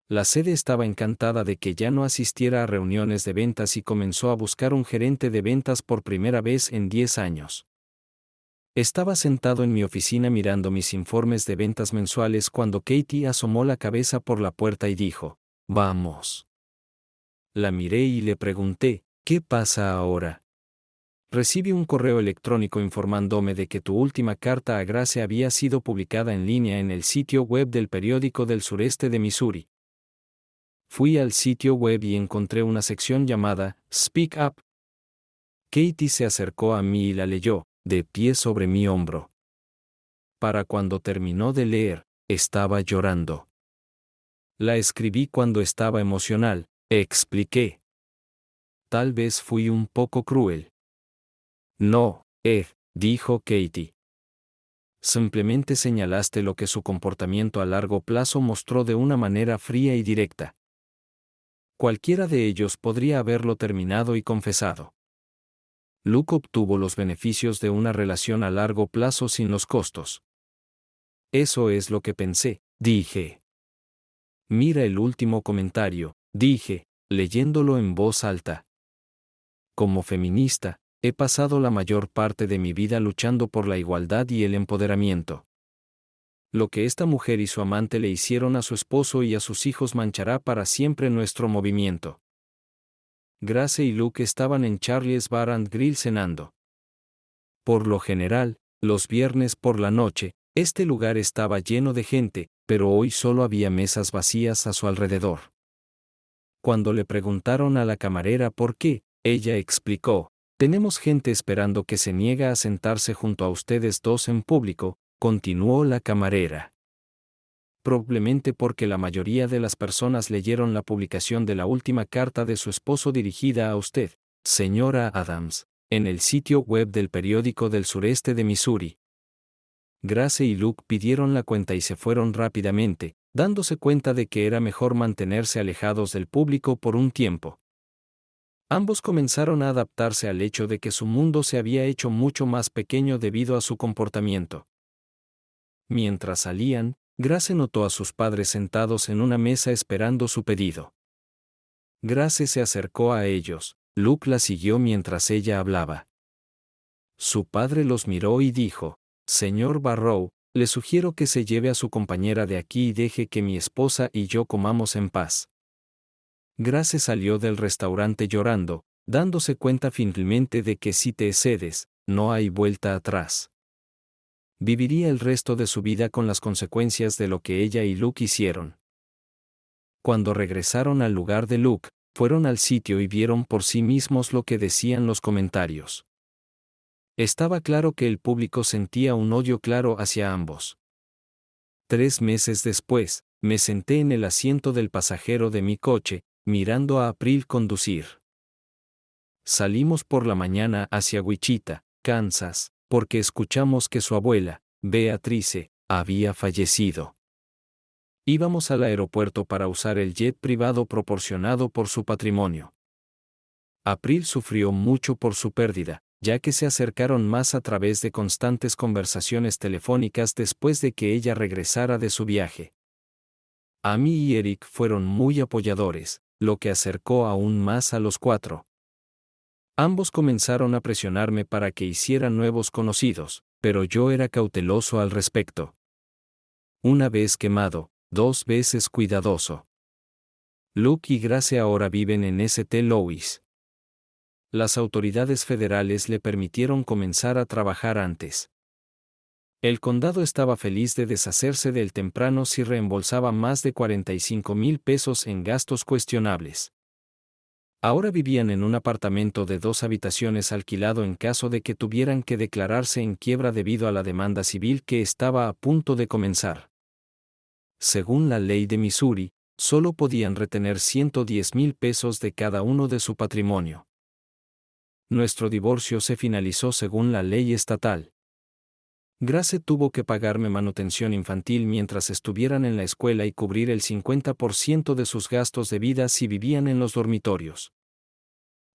La sede estaba encantada de que ya no asistiera a reuniones de ventas y comenzó a buscar un gerente de ventas por primera vez en 10 años. Estaba sentado en mi oficina mirando mis informes de ventas mensuales cuando Katie asomó la cabeza por la puerta y dijo, «Vamos». La miré y le pregunté, ¿Qué pasa ahora? Recibí un correo electrónico informándome de que tu última carta a Grace había sido publicada en línea en el sitio web del periódico del sureste de Missouri. Fui al sitio web y encontré una sección llamada Speak Up. Katie se acercó a mí y la leyó, de pie sobre mi hombro. Para cuando terminó de leer, estaba llorando. La escribí cuando estaba emocional, expliqué. Tal vez fui un poco cruel. No, dijo Katie. Simplemente señalaste lo que su comportamiento a largo plazo mostró de una manera fría y directa. Cualquiera de ellos podría haberlo terminado y confesado. Luke obtuvo los beneficios de una relación a largo plazo sin los costos. Eso es lo que pensé, dije. Mira el último comentario, dije, leyéndolo en voz alta. Como feminista, he pasado la mayor parte de mi vida luchando por la igualdad y el empoderamiento. Lo que esta mujer y su amante le hicieron a su esposo y a sus hijos manchará para siempre nuestro movimiento. Grace y Luke estaban en Charlie's Bar and Grill cenando. Por lo general, los viernes por la noche, este lugar estaba lleno de gente, pero hoy solo había mesas vacías a su alrededor. Cuando le preguntaron a la camarera por qué, ella explicó, tenemos gente esperando que se niega a sentarse junto a ustedes dos en público, continuó la camarera. Probablemente porque la mayoría de las personas leyeron la publicación de la última carta de su esposo dirigida a usted, señora Adams, en el sitio web del periódico del sureste de Missouri. Grace y Luke pidieron la cuenta y se fueron rápidamente, dándose cuenta de que era mejor mantenerse alejados del público por un tiempo. Ambos comenzaron a adaptarse al hecho de que su mundo se había hecho mucho más pequeño debido a su comportamiento. Mientras salían, Grace notó a sus padres sentados en una mesa esperando su pedido. Grace se acercó a ellos, Luke la siguió mientras ella hablaba. Su padre los miró y dijo, Señor Barrow, le sugiero que se lleve a su compañera de aquí y deje que mi esposa y yo comamos en paz. Grace salió del restaurante llorando, dándose cuenta finalmente de que si te excedes, no hay vuelta atrás. Viviría el resto de su vida con las consecuencias de lo que ella y Luke hicieron. Cuando regresaron al lugar de Luke, fueron al sitio y vieron por sí mismos lo que decían los comentarios. Estaba claro que el público sentía un odio claro hacia ambos. 3 meses después, me senté en el asiento del pasajero de mi coche, mirando a April conducir. Salimos por la mañana hacia Wichita, Kansas, porque escuchamos que su abuela, Beatrice, había fallecido. Íbamos al aeropuerto para usar el jet privado proporcionado por su patrimonio. April sufrió mucho por su pérdida, ya que se acercaron más a través de constantes conversaciones telefónicas después de que ella regresara de su viaje. Amy y Eric fueron muy apoyadores, lo que acercó aún más a los 4. Ambos comenzaron a presionarme para que hiciera nuevos conocidos, pero yo era cauteloso al respecto. Una vez quemado, 2 veces cuidadoso. Luke y Grace ahora viven en St. Louis. Las autoridades federales le permitieron comenzar a trabajar antes. El condado estaba feliz de deshacerse del temprano si reembolsaba más de $45,000 en gastos cuestionables. Ahora vivían en un apartamento de 2 habitaciones alquilado en caso de que tuvieran que declararse en quiebra debido a la demanda civil que estaba a punto de comenzar. Según la ley de Missouri, solo podían retener $110,000 de cada uno de su patrimonio. Nuestro divorcio se finalizó según la ley estatal. Grace tuvo que pagarme manutención infantil mientras estuvieran en la escuela y cubrir el 50% de sus gastos de vida si vivían en los dormitorios.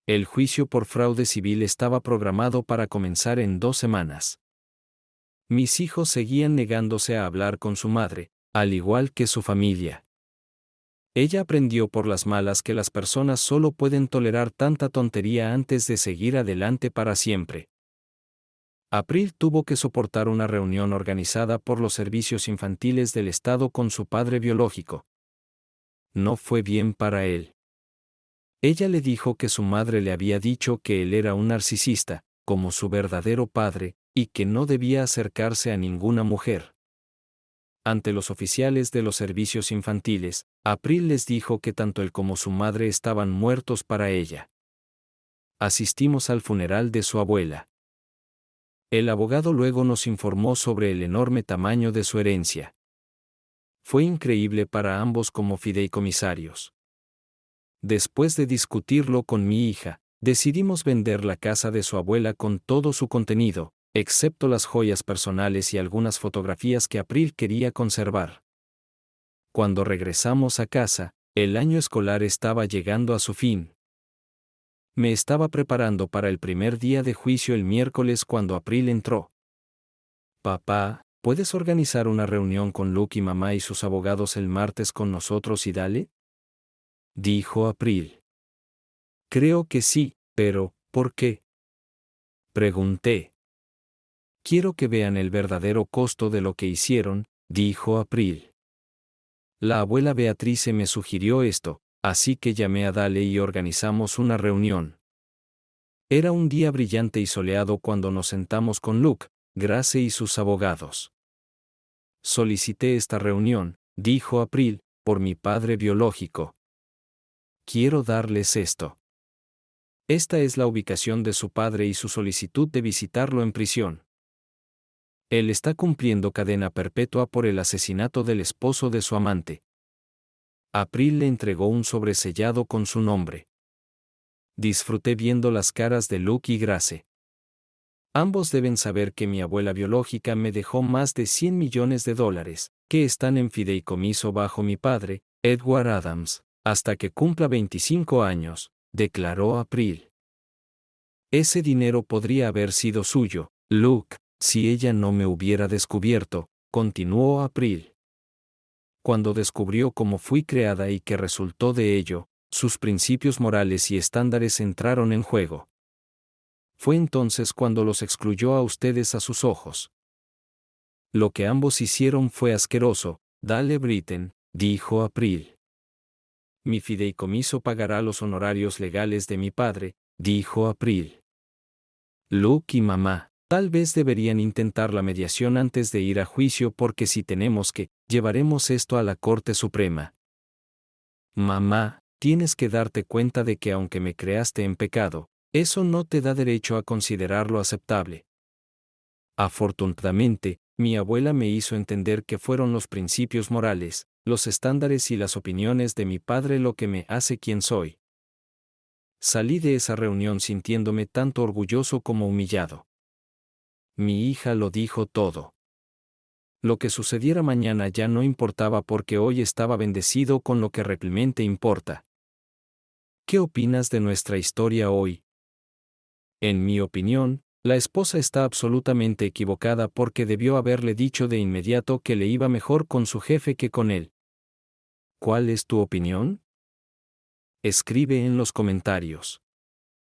El juicio por fraude civil estaba programado para comenzar en 2 semanas. Mis hijos seguían negándose a hablar con su madre, al igual que su familia. Ella aprendió por las malas que las personas solo pueden tolerar tanta tontería antes de seguir adelante para siempre. April tuvo que soportar una reunión organizada por los servicios infantiles del estado con su padre biológico. No fue bien para él. Ella le dijo que su madre le había dicho que él era un narcisista, como su verdadero padre, y que no debía acercarse a ninguna mujer. Ante los oficiales de los servicios infantiles, April les dijo que tanto él como su madre estaban muertos para ella. Asistimos al funeral de su abuela. El abogado luego nos informó sobre el enorme tamaño de su herencia. Fue increíble para ambos como fideicomisarios. Después de discutirlo con mi hija, decidimos vender la casa de su abuela con todo su contenido, excepto las joyas personales y algunas fotografías que April quería conservar. Cuando regresamos a casa, el año escolar estaba llegando a su fin. Me estaba preparando para el primer día de juicio el miércoles cuando April entró. Papá, ¿puedes organizar una reunión con Luke y mamá y sus abogados el martes con nosotros y dale? Dijo April. Creo que sí, pero, ¿por qué? Pregunté. Quiero que vean el verdadero costo de lo que hicieron, dijo April. La abuela Beatrice me sugirió esto, así que llamé a Dale y organizamos una reunión. Era un día brillante y soleado cuando nos sentamos con Luke, Grace y sus abogados. Solicité esta reunión, dijo April, por mi padre biológico. Quiero darles esto. Esta es la ubicación de su padre y su solicitud de visitarlo en prisión. Él está cumpliendo cadena perpetua por el asesinato del esposo de su amante. April le entregó un sobresellado con su nombre. Disfruté viendo las caras de Luke y Grace. Ambos deben saber que mi abuela biológica me dejó más de $100 millones, que están en fideicomiso bajo mi padre, Edward Adams, hasta que cumpla 25 años, declaró April. Ese dinero podría haber sido suyo, Luke, si ella no me hubiera descubierto, continuó April. Cuando descubrió cómo fui creada y que resultó de ello, sus principios morales y estándares entraron en juego. Fue entonces cuando los excluyó a ustedes a sus ojos. Lo que ambos hicieron fue asqueroso, Dale Britten, dijo April. Mi fideicomiso pagará los honorarios legales de mi padre, dijo April. Luke y mamá, tal vez deberían intentar la mediación antes de ir a juicio porque si tenemos que, llevaremos esto a la Corte Suprema. Mamá, tienes que darte cuenta de que aunque me creaste en pecado, eso no te da derecho a considerarlo aceptable. Afortunadamente, mi abuela me hizo entender que fueron los principios morales, los estándares y las opiniones de mi padre lo que me hace quien soy. Salí de esa reunión sintiéndome tanto orgulloso como humillado. Mi hija lo dijo todo. Lo que sucediera mañana ya no importaba porque hoy estaba bendecido con lo que realmente importa. ¿Qué opinas de nuestra historia hoy? En mi opinión, la esposa está absolutamente equivocada porque debió haberle dicho de inmediato que le iba mejor con su jefe que con él. ¿Cuál es tu opinión? Escribe en los comentarios.